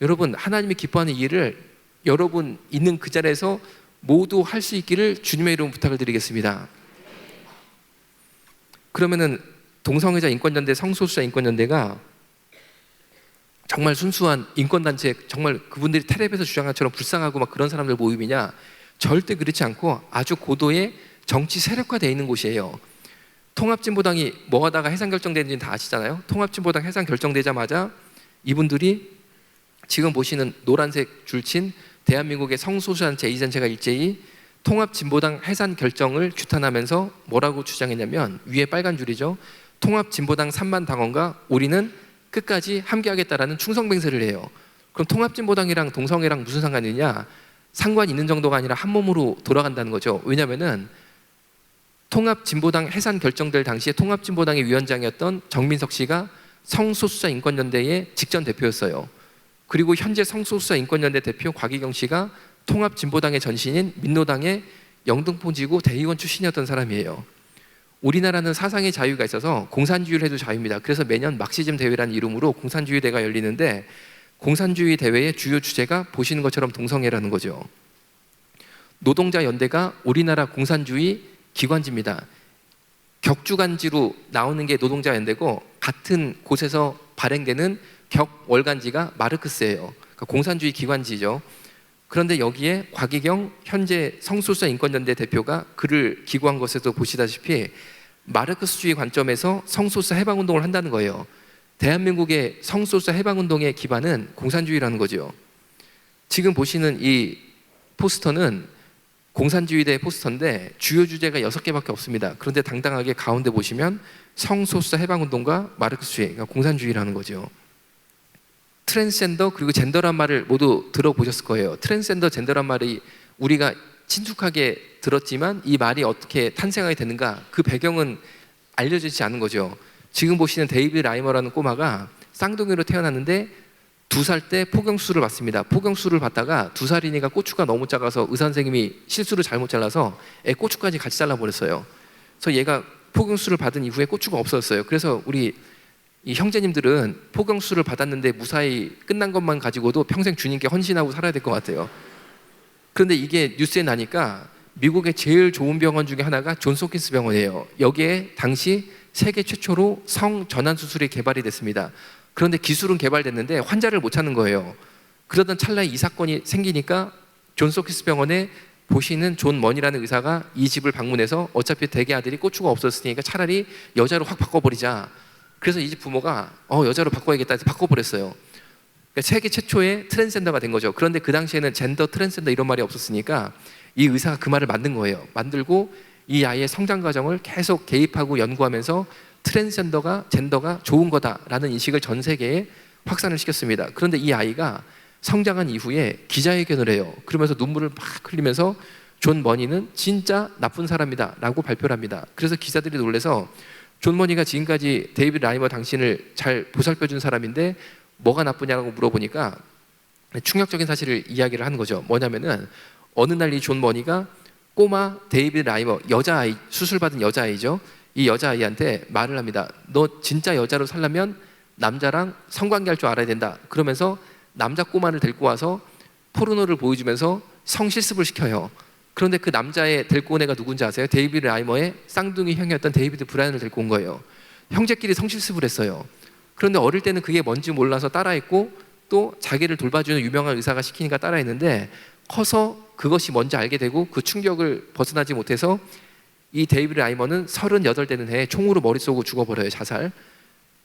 여러분 하나님이 기뻐하는 이 일을 여러분 있는 그 자리에서 모두 할 수 있기를 주님의 이름으로 부탁을 드리겠습니다. 그러면은 동성애자 인권연대, 성소수자 인권연대가 정말 순수한 인권단체, 정말 그분들이 텔레비에서 주장한 것처럼 불쌍하고 막 그런 사람들 모임이냐? 절대 그렇지 않고 아주 고도의 정치 세력화되어 있는 곳이에요. 통합진보당이 뭐 하다가 해산 결정되는지는 다 아시잖아요. 통합진보당 해산 결정되자마자 이분들이 지금 보시는 노란색 줄친 대한민국의 성소수단체 제2단체가 일제히 통합진보당 해산 결정을 규탄하면서 뭐라고 주장했냐면 위에 빨간 줄이죠. 통합진보당 3만 당원과 우리는 끝까지 함께하겠다라는 충성맹세를 해요. 그럼 통합진보당이랑 동성애랑 무슨 상관이 있냐? 상관 있는 정도가 아니라 한 몸으로 돌아간다는 거죠. 왜냐하면은 통합진보당 해산 결정될 당시에 통합진보당의 위원장이었던 정민석 씨가 성소수자 인권연대의 직전 대표였어요. 그리고 현재 성소수자 인권연대 대표 곽희경 씨가 통합진보당의 전신인 민노당의 영등포지구 대의원 출신이었던 사람이에요. 우리나라는 사상의 자유가 있어서 공산주의를 해도 자유입니다. 그래서 매년 막시즘 대회라는 이름으로 공산주의 대회가 열리는데 공산주의 대회의 주요 주제가 보시는 것처럼 동성애라는 거죠. 노동자 연대가 우리나라 공산주의 기관지입니다. 격주간지로 나오는 게 노동자 연대고 같은 곳에서 발행되는 격월간지가 마르크스예요. 그러니까 공산주의 기관지죠. 그런데 여기에 곽희경 현재 성소수자 인권연대 대표가 글을 기고한 것에도 보시다시피 마르크스주의 관점에서 성소수자 해방운동을 한다는 거예요. 대한민국의 성소수자 해방운동의 기반은 공산주의라는 거죠. 지금 보시는 이 포스터는 공산주의대 포스터인데 주요 주제가 6개밖에 없습니다. 그런데 당당하게 가운데 보시면 성소수자 해방운동과 마르크스주의, 그러니까 공산주의라는 거죠. 트랜스젠더 그리고 젠더란 말을 모두 들어보셨을 거예요. 트랜스젠더 젠더란 말이 우리가 친숙하게 들었지만 이 말이 어떻게 탄생하게 됐는가 그 배경은 알려지지 않은 거죠. 지금 보시는 데이비드 라이머라는 꼬마가 쌍둥이로 태어났는데 2살 때 포경수술을 받습니다. 포경수술을 받다가 2살이니까 고추가 너무 작아서 의사 선생님이 실수를 잘못 잘라서 애 고추까지 같이 잘라버렸어요. 그래서 얘가 포경수술을 받은 이후에 고추가 없어졌어요. 그래서 우리 이 형제님들은 포경수술을 받았는데 무사히 끝난 것만 가지고도 평생 주님께 헌신하고 살아야 될 것 같아요. 그런데 이게 뉴스에 나니까 미국의 제일 좋은 병원 중에 하나가 존스 홉킨스 병원이에요. 여기에 당시 세계 최초로 성전환 수술이 개발이 됐습니다. 그런데 기술은 개발됐는데 환자를 못 찾는 거예요. 그러던 찰나에 이 사건이 생기니까 존스 홉킨스 병원에 보시는 존 먼이라는 의사가 이 집을 방문해서 어차피 대개 아들이 고추가 없었으니까 차라리 여자로 확 바꿔버리자. 그래서 이 집 부모가 여자로 바꿔야겠다 해서 바꿔버렸어요. 그러니까 세계 최초의 트랜스젠더가 된 거죠. 그런데 그 당시에는 젠더, 트랜스젠더 이런 말이 없었으니까 이 의사가 그 말을 만든 거예요. 만들고 이 아이의 성장 과정을 계속 개입하고 연구하면서 트랜스젠더가 젠더가 좋은 거다라는 인식을 전 세계에 확산을 시켰습니다. 그런데 이 아이가 성장한 이후에 기자회견을 해요. 그러면서 눈물을 막 흘리면서 존 머니는 진짜 나쁜 사람이다 라고 발표를 합니다. 그래서 기자들이 놀라서 존 머니가 지금까지 데이비드 라이머 당신을 잘 보살펴준 사람인데 뭐가 나쁘냐고 물어보니까 충격적인 사실을 이야기를 하는 거죠. 뭐냐면은 어느 날 이 존 머니가 꼬마 데이비드 라이머, 여자아이, 수술받은 여자아이죠. 이 여자아이한테 말을 합니다. 너 진짜 여자로 살려면 남자랑 성관계할 줄 알아야 된다. 그러면서 남자 꼬마를 데리고 와서 포르노를 보여주면서 성실습을 시켜요. 그런데 그 남자의 데리고 온 애가 누군지 아세요? 데이비드 라이머의 쌍둥이 형이었던 데이비드 브라이언을 데리고 온 거예요. 형제끼리 성실습을 했어요. 그런데 어릴 때는 그게 뭔지 몰라서 따라했고 또 자기를 돌봐주는 유명한 의사가 시키니까 따라했는데 커서 그것이 뭔지 알게 되고 그 충격을 벗어나지 못해서 이 데이비드 라이머는 38 되는 해에 총으로 머리 쏘고 죽어버려요. 자살.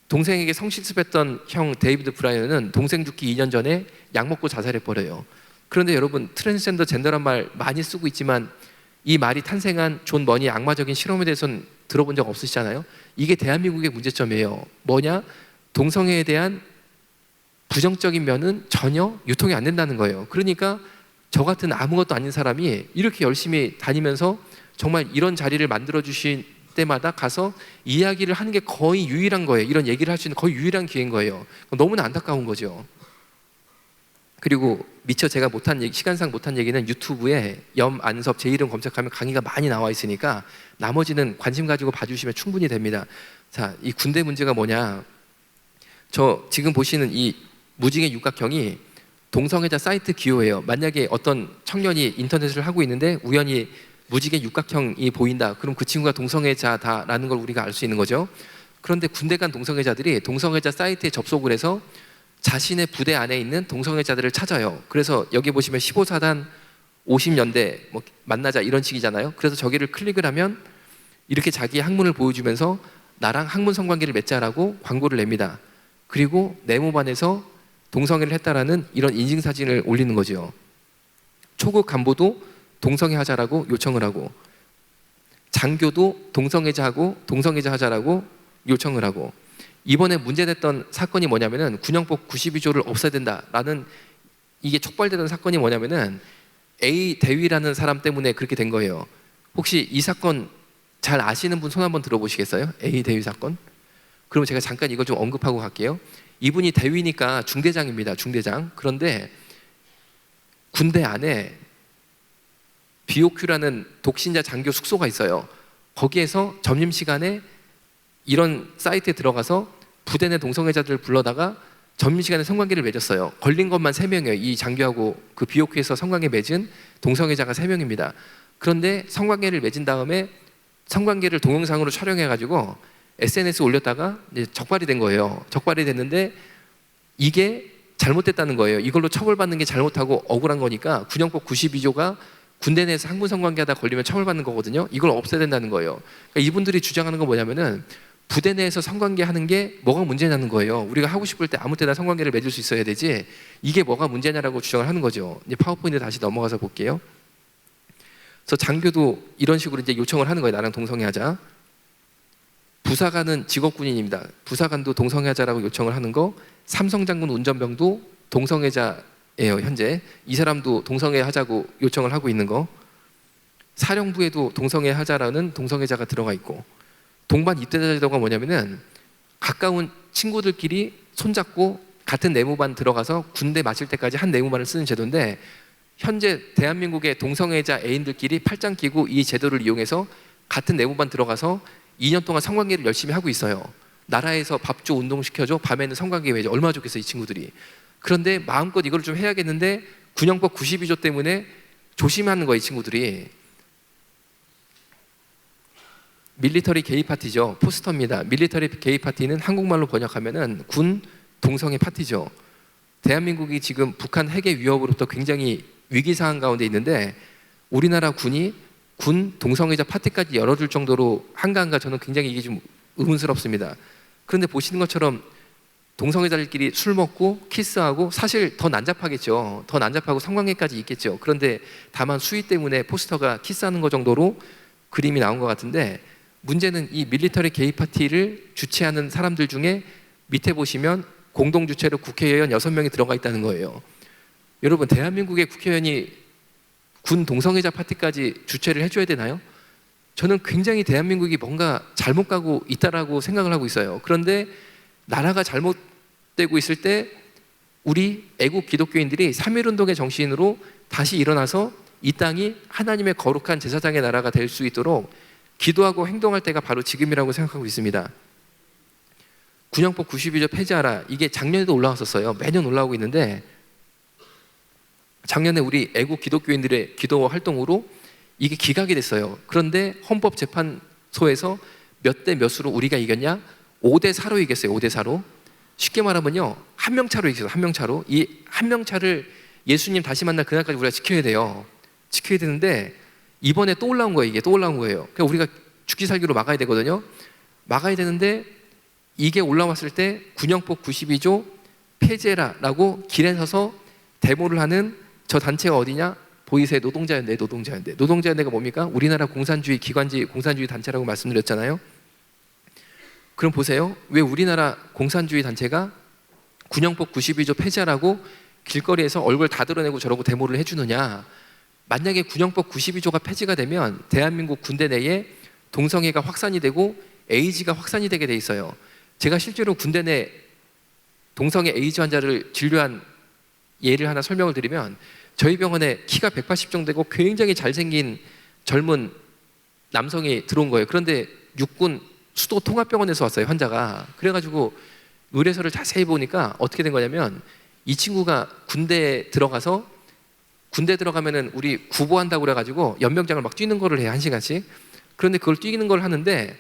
동생에게 성실습했던 형 데이비드 브라이언은 동생 죽기 2년 전에 약 먹고 자살해버려요. 그런데 여러분, 트랜스젠더 젠더란 말 많이 쓰고 있지만 이 말이 탄생한 존 머니의 악마적인 실험에 대해서는 들어본 적 없으시잖아요. 이게 대한민국의 문제점이에요. 뭐냐? 동성애에 대한 부정적인 면은 전혀 유통이 안 된다는 거예요. 그러니까 저 같은 아무것도 아닌 사람이 이렇게 열심히 다니면서 정말 이런 자리를 만들어 주신 때마다 가서 이야기를 하는 게 거의 유일한 거예요. 이런 얘기를 할 수 있는 거의 유일한 기회인 거예요. 너무나 안타까운 거죠. 그리고 미처 제가 못한 얘기, 시간상 못한 얘기는 유튜브에 염안섭 제 이름 검색하면 강의가 많이 나와 있으니까 나머지는 관심 가지고 봐주시면 충분히 됩니다. 자, 이 군대 문제가 뭐냐? 저 지금 보시는 이 무지개 육각형이 동성애자 사이트 기호예요. 만약에 어떤 청년이 인터넷을 하고 있는데 우연히 무지개 육각형이 보인다. 그럼 그 친구가 동성애자다라는 걸 우리가 알 수 있는 거죠. 그런데 군대 간 동성애자들이 동성애자 사이트에 접속을 해서 자신의 부대 안에 있는 동성애자들을 찾아요. 그래서 여기 보시면 15사단 50년대 뭐 만나자 이런 식이잖아요. 그래서 저기를 클릭을 하면 이렇게 자기의 학문을 보여주면서 나랑 학문 성관계를 맺자라고 광고를 냅니다. 그리고 네모반에서 동성애를 했다라는 이런 인증사진을 올리는 거죠. 초급 간부도 동성애 하자라고 요청을 하고, 장교도 동성애자하고 동성애자 하자라고 요청을 하고, 이번에 문제됐던 사건이 뭐냐면은 군형법 92조를 없애야 된다라는, 이게 촉발되던 사건이 뭐냐면은 A 대위라는 사람 때문에 그렇게 된 거예요. 혹시 이 사건 잘 아시는 분 손 한번 들어보시겠어요? A 대위 사건? 그럼 제가 잠깐 이걸 좀 언급하고 갈게요. 이분이 대위니까 중대장입니다. 중대장. 그런데 군대 안에 BOQ라는 독신자 장교 숙소가 있어요. 거기에서 점심시간에 이런 사이트에 들어가서 부대 내 동성애자들을 불러다가 점심시간에 성관계를 맺었어요. 걸린 것만 3명이에요. 이 장교하고 그 BOQ에서 성관계 맺은 동성애자가 3명입니다. 그런데 성관계를 맺은 다음에 성관계를 동영상으로 촬영해가지고 SNS 올렸다가 이제 적발이 된 거예요. 적발이 됐는데 이게 잘못됐다는 거예요. 이걸로 처벌받는 게 잘못하고 억울한 거니까 군형법 92조가 군대 내에서 학문 성관계하다 걸리면 처벌받는 거거든요. 이걸 없애야 된다는 거예요. 그러니까 이분들이 주장하는 건 뭐냐면은 부대 내에서 성관계 하는 게 뭐가 문제냐는 거예요. 우리가 하고 싶을 때 아무 때나 성관계를 맺을 수 있어야 되지 이게 뭐가 문제냐라고 주장을 하는 거죠. 이제 파워포인트 다시 넘어가서 볼게요. 그래서 장교도 이런 식으로 이제 요청을 하는 거예요. 나랑 동성애 하자. 부사관은 직업군인입니다. 부사관도 동성애자라고 요청을 하는 거. 삼성장군 운전병도 동성애자예요. 현재 이 사람도 동성애 하자고 요청을 하고 있는 거. 사령부에도 동성애 하자라는 동성애자가 들어가 있고, 동반 입대자 제도가 뭐냐면은 가까운 친구들끼리 손잡고 같은 네모반 들어가서 군대 마칠 때까지 한 네모반을 쓰는 제도인데, 현재 대한민국의 동성애자 애인들끼리 팔짱 끼고 이 제도를 이용해서 같은 네모반 들어가서 2년 동안 성관계를 열심히 하고 있어요. 나라에서 밥 줘, 운동 시켜줘, 밤에는 성관계 맺어. 얼마나 좋겠어 이 친구들이. 그런데 마음껏 이걸 좀 해야겠는데 군형법 92조 때문에 조심하는 거예요. 이 친구들이. 밀리터리 게이 파티죠. 포스터입니다. 밀리터리 게이 파티는 한국말로 번역하면은 군 동성애 파티죠. 대한민국이 지금 북한 핵의 위협으로부터 굉장히 위기 상황 가운데 있는데 우리나라 군이 군 동성애자 파티까지 열어줄 정도로 한가한가, 저는 굉장히 이게 좀 의문스럽습니다. 그런데 보시는 것처럼 동성애자들끼리 술 먹고 키스하고, 사실 더 난잡하겠죠. 더 난잡하고 성관계까지 있겠죠. 그런데 다만 수위 때문에 포스터가 키스하는 것 정도로 그림이 나온 것 같은데, 문제는 이 밀리터리 게이 파티를 주최하는 사람들 중에 밑에 보시면 공동 주최로 국회의원 6명이 들어가 있다는 거예요. 여러분, 대한민국의 국회의원이 군 동성애자 파티까지 주최를 해줘야 되나요? 저는 굉장히 대한민국이 뭔가 잘못 가고 있다라고 생각을 하고 있어요. 그런데 나라가 잘못되고 있을 때 우리 애국 기독교인들이 3.1운동의 정신으로 다시 일어나서 이 땅이 하나님의 거룩한 제사장의 나라가 될 수 있도록 기도하고 행동할 때가 바로 지금이라고 생각하고 있습니다. 군형법 92조 폐지하라. 이게 작년에도 올라왔었어요. 매년 올라오고 있는데 작년에 우리 애국 기독교인들의 기도 활동으로 이게 기각이 됐어요. 그런데 헌법재판소에서 몇 대 몇으로 우리가 이겼냐? 5대 4로 이겼어요. 5대 4로. 쉽게 말하면요, 한 명 차로 이겼어요. 한 명 차로. 이 한 명 차를 예수님 다시 만날 그날까지 우리가 지켜야 돼요. 지켜야 되는데 이번에 또 올라온 거예요. 이게 또 올라온 거예요. 그러니까 우리가 죽기 살기로 막아야 되거든요. 막아야 되는데 이게 올라왔을 때 군형법 92조 폐지해라라고 길에 서서 데모를 하는 저 단체가 어디냐? 보이세요? 노동자연대. 노동자연대가 뭡니까? 우리나라 공산주의 기관지 공산주의 단체라고 말씀드렸잖아요. 그럼 보세요. 왜 우리나라 공산주의 단체가 군형법 92조 폐지하라고 길거리에서 얼굴 다 드러내고 저러고 데모를 해주느냐? 만약에 군형법 92조가 폐지가 되면 대한민국 군대 내에 동성애가 확산이 되고 에이즈가 확산이 되게 돼 있어요. 제가 실제로 군대 내 동성애 에이즈 환자를 진료한 예를 하나 설명을 드리면, 저희 병원에 키가 180 정도 되고 굉장히 잘생긴 젊은 남성이 들어온 거예요. 그런데 육군 수도 통합병원에서 왔어요, 환자가. 그래가지고 의뢰서를 자세히 보니까 어떻게 된 거냐면, 이 친구가 군대에 들어가서, 군대 들어가면은 우리 구보한다고 그래가지고 연병장을 막 뛰는 거를 해요, 1시간씩. 그런데 그걸 뛰는 걸 하는데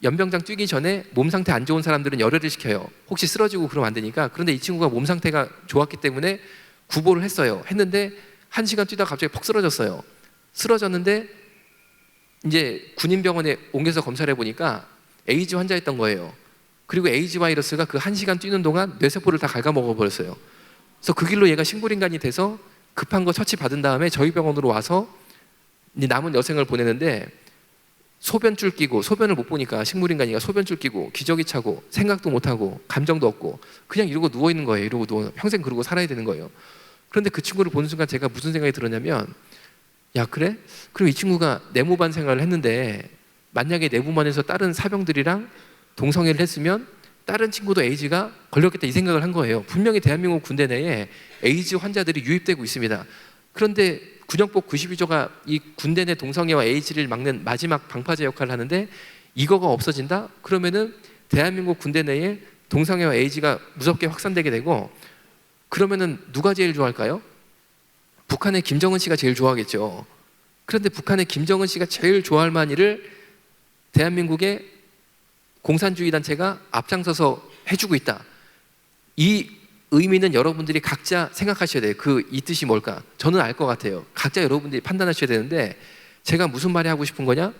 연병장 뛰기 전에 몸 상태 안 좋은 사람들은 열애를 시켜요. 혹시 쓰러지고 그러면 안 되니까. 그런데 이 친구가 몸 상태가 좋았기 때문에 구보를 했어요. 했는데 1시간 뛰다가 갑자기 퍽 쓰러졌어요. 쓰러졌는데 이제 군인병원에 옮겨서 검사를 해보니까 에이즈 환자였던 거예요. 그리고 에이즈 바이러스가 그 1시간 뛰는 동안 뇌세포를 다 갉아먹어버렸어요. 그래서 그 길로 얘가 식물인간이 돼서 급한 거 처치 받은 다음에 저희 병원으로 와서 남은 여생을 보내는데, 소변줄 끼고, 소변을 못 보니까 식물인간이가 소변줄 끼고 기저귀 차고 생각도 못하고 감정도 없고 그냥 이러고 누워있는 거예요. 이러고 누워 평생 그러고 살아야 되는 거예요. 그런데 그 친구를 보는 순간 제가 무슨 생각이 들었냐면, 야 그래? 그럼 이 친구가 내무반 생활을 했는데 만약에 내무반에서 다른 사병들이랑 동성애를 했으면 다른 친구도 에이즈가 걸렸겠다, 이 생각을 한 거예요. 분명히 대한민국 군대 내에 에이즈 환자들이 유입되고 있습니다. 그런데 군형법 92조가 이 군대 내 동성애와 에이즈를 막는 마지막 방파제 역할을 하는데 이거가 없어진다? 그러면은 대한민국 군대 내에 동성애와 에이즈가 무섭게 확산되게 되고, 그러면은 누가 제일 좋아할까요? 북한의 김정은 씨가 제일 좋아하겠죠. 그런데 북한의 김정은 씨가 제일 좋아할 만일을 대한민국의 공산주의 단체가 앞장서서 해주고 있다. 이 의미는 여러분들이 각자 생각하셔야 돼요. 이 뜻이 뭘까? 저는 알 것 같아요. 각자 여러분들이 판단하셔야 되는데, 제가 무슨 말이 하고 싶은 거냐?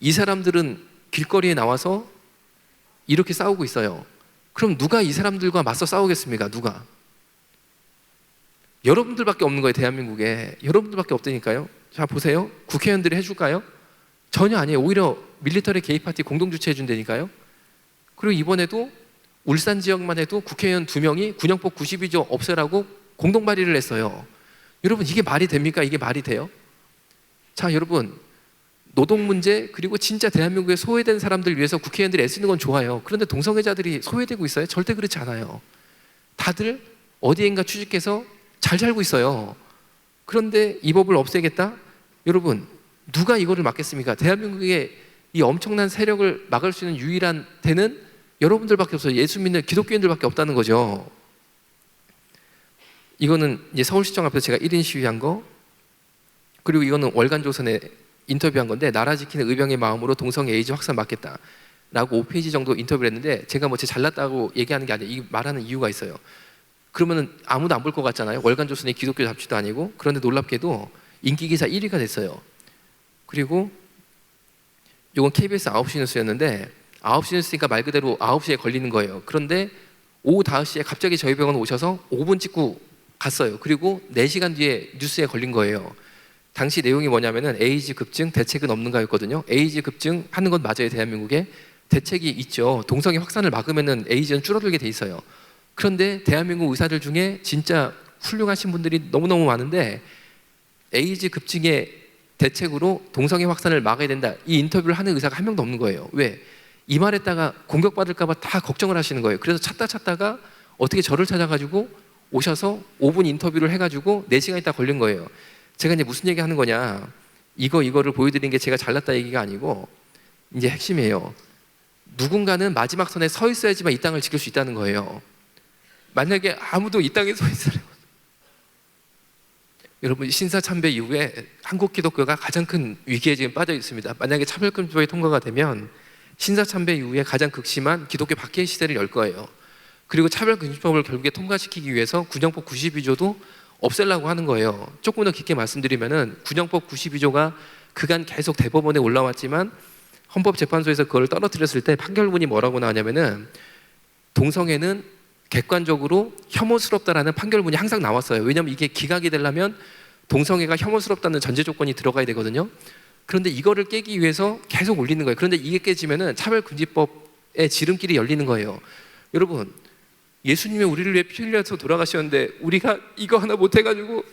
이 사람들은 길거리에 나와서 이렇게 싸우고 있어요. 그럼 누가 이 사람들과 맞서 싸우겠습니까? 누가? 여러분들밖에 없는 거예요. 대한민국에 여러분들밖에 없다니까요. 자 보세요. 국회의원들이 해줄까요? 전혀 아니에요. 오히려 밀리터리 게이 파티 공동 주최해 준다니까요. 그리고 이번에도 울산 지역만 해도 국회의원 2명이 군형법 92조 없애라고 공동 발의를 했어요. 여러분 이게 말이 됩니까? 이게 말이 돼요? 자 여러분, 노동 문제 그리고 진짜 대한민국에 소외된 사람들 위해서 국회의원들이 애쓰는 건 좋아요. 그런데 동성애자들이 소외되고 있어요? 절대 그렇지 않아요. 다들 어디엔가 취직해서 잘 살고 있어요. 그런데 이 법을 없애겠다? 여러분 누가 이거를 막겠습니까? 대한민국의 이 엄청난 세력을 막을 수 있는 유일한 대는 여러분들밖에 없어요. 예수 믿는 기독교인들밖에 없다는 거죠. 이거는 이제 서울시청 앞에서 제가 1인 시위한 거, 그리고 이거는 월간조선에 인터뷰한 건데, 나라 지키는 의병의 마음으로 동성애 에이즈 확산 막겠다 라고 5페이지 정도 인터뷰를 했는데, 제가 뭐 잘났다고 얘기하는 게 아니라 이 말하는 이유가 있어요. 그러면은 아무도 안 볼 것 같잖아요. 월간조선이 기독교 잡지도 아니고. 그런데 놀랍게도 인기기사 1위가 됐어요. 그리고 이건 KBS 9시 뉴스였는데, 9시 뉴스니까 말 그대로 9시에 걸리는 거예요. 그런데 오후 5시에 갑자기 저희 병원 오셔서 5분 찍고 갔어요. 그리고 4시간 뒤에 뉴스에 걸린 거예요. 당시 내용이 뭐냐면은 에이즈 급증 대책은 없는가였거든요. 에이즈 급증 하는 건 맞아요. 대한민국에 대책이 있죠. 동성애 확산을 막으면은 에이즈는 줄어들게 돼 있어요. 그런데 대한민국 의사들 중에 진짜 훌륭하신 분들이 너무너무 많은데, 에이즈 급증의 대책으로 동성애 확산을 막아야 된다, 이 인터뷰를 하는 의사가 한 명도 없는 거예요. 왜? 이 말했다가 공격받을까 봐 다 걱정을 하시는 거예요. 그래서 찾다가 어떻게 저를 찾아가지고 오셔서 5분 인터뷰를 해가지고 4시간 있다 걸린 거예요. 제가 이제 무슨 얘기 하는 거냐, 이거를 보여드린 게 제가 잘났다 얘기가 아니고 이제 핵심이에요. 누군가는 마지막 선에 서 있어야지만 이 땅을 지킬 수 있다는 거예요. 만약에 아무도 이 땅에 서 있으려면, 여러분 신사참배 이후에 한국 기독교가 가장 큰 위기에 지금 빠져 있습니다. 만약에 차별금지법이 통과가 되면 신사참배 이후에 가장 극심한 기독교 박해의 시대를 열 거예요. 그리고 차별금지법을 결국에 통과시키기 위해서 군형법 92조도 없애려고 하는 거예요. 조금 더 깊게 말씀드리면은 군형법 92조가 그간 계속 대법원에 올라왔지만 헌법재판소에서 그걸 떨어뜨렸을 때 판결문이 뭐라고 나왔냐면은 동성애는 객관적으로 혐오스럽다라는 판결문이 항상 나왔어요. 왜냐하면 이게 기각이 되려면 동성애가 혐오스럽다는 전제 조건이 들어가야 되거든요. 그런데 이거를 깨기 위해서 계속 올리는 거예요. 그런데 이게 깨지면은 차별금지법의 지름길이 열리는 거예요. 여러분, 예수님이 우리를 위해 피 흘려서 돌아가셨는데 우리가 이거 하나 못해가지고,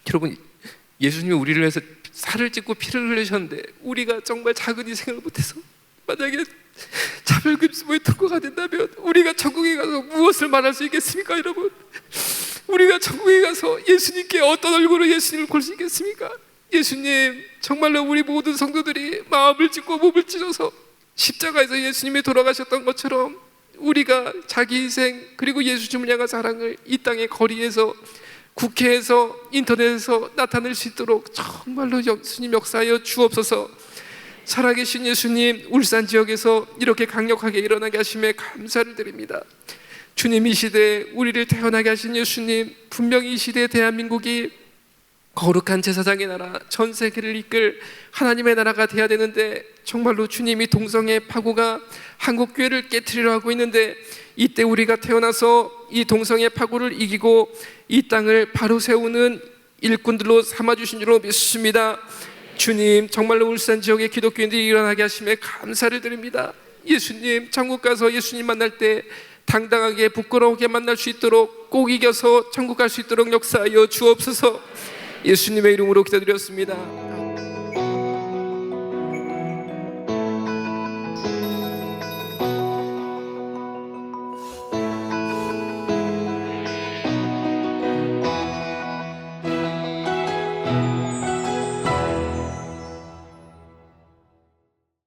여러분 예수님이 우리를 위해서 살을 찢고 피를 흘리셨는데 우리가 정말 작은 희생을 못해서 만약에 차별금지법이 통과가 된다면 우리가 천국에 가서 무엇을 말할 수 있겠습니까? 여러분, 우리가 천국에 가서 예수님께 어떤 얼굴로 예수님을 볼 수 있겠습니까? 예수님, 정말로 우리 모든 성도들이 마음을 찢고 몸을 찢어서 십자가에서 예수님이 돌아가셨던 것처럼 우리가 자기 희생 그리고 예수님을 향한 사랑을 이 땅의 거리에서, 국회에서, 인터넷에서 나타낼 수 있도록 정말로 예수님 역사하여 주옵소서. 살아계신 예수님, 울산 지역에서 이렇게 강력하게 일어나게 하심에 감사를 드립니다. 주님, 이 시대에 우리를 태어나게 하신 예수님, 분명히 이 시대에 대한민국이 거룩한 제사장의 나라, 전 세계를 이끌 하나님의 나라가 돼야 되는데 정말로 주님이 동성애 파고가 한국교회를 깨트리려 하고 있는데, 이때 우리가 태어나서 이 동성애 파고를 이기고 이 땅을 바로 세우는 일꾼들로 삼아주신 줄로 믿습니다. 주님, 정말로 울산 지역의 기독교인들이 일어나게 하심에 감사를 드립니다. 예수님, 천국 가서 예수님 만날 때 당당하게 부끄러우게 만날 수 있도록 꼭 이겨서 천국 갈 수 있도록 역사하여 주옵소서. 예수님의 이름으로 기도드렸습니다.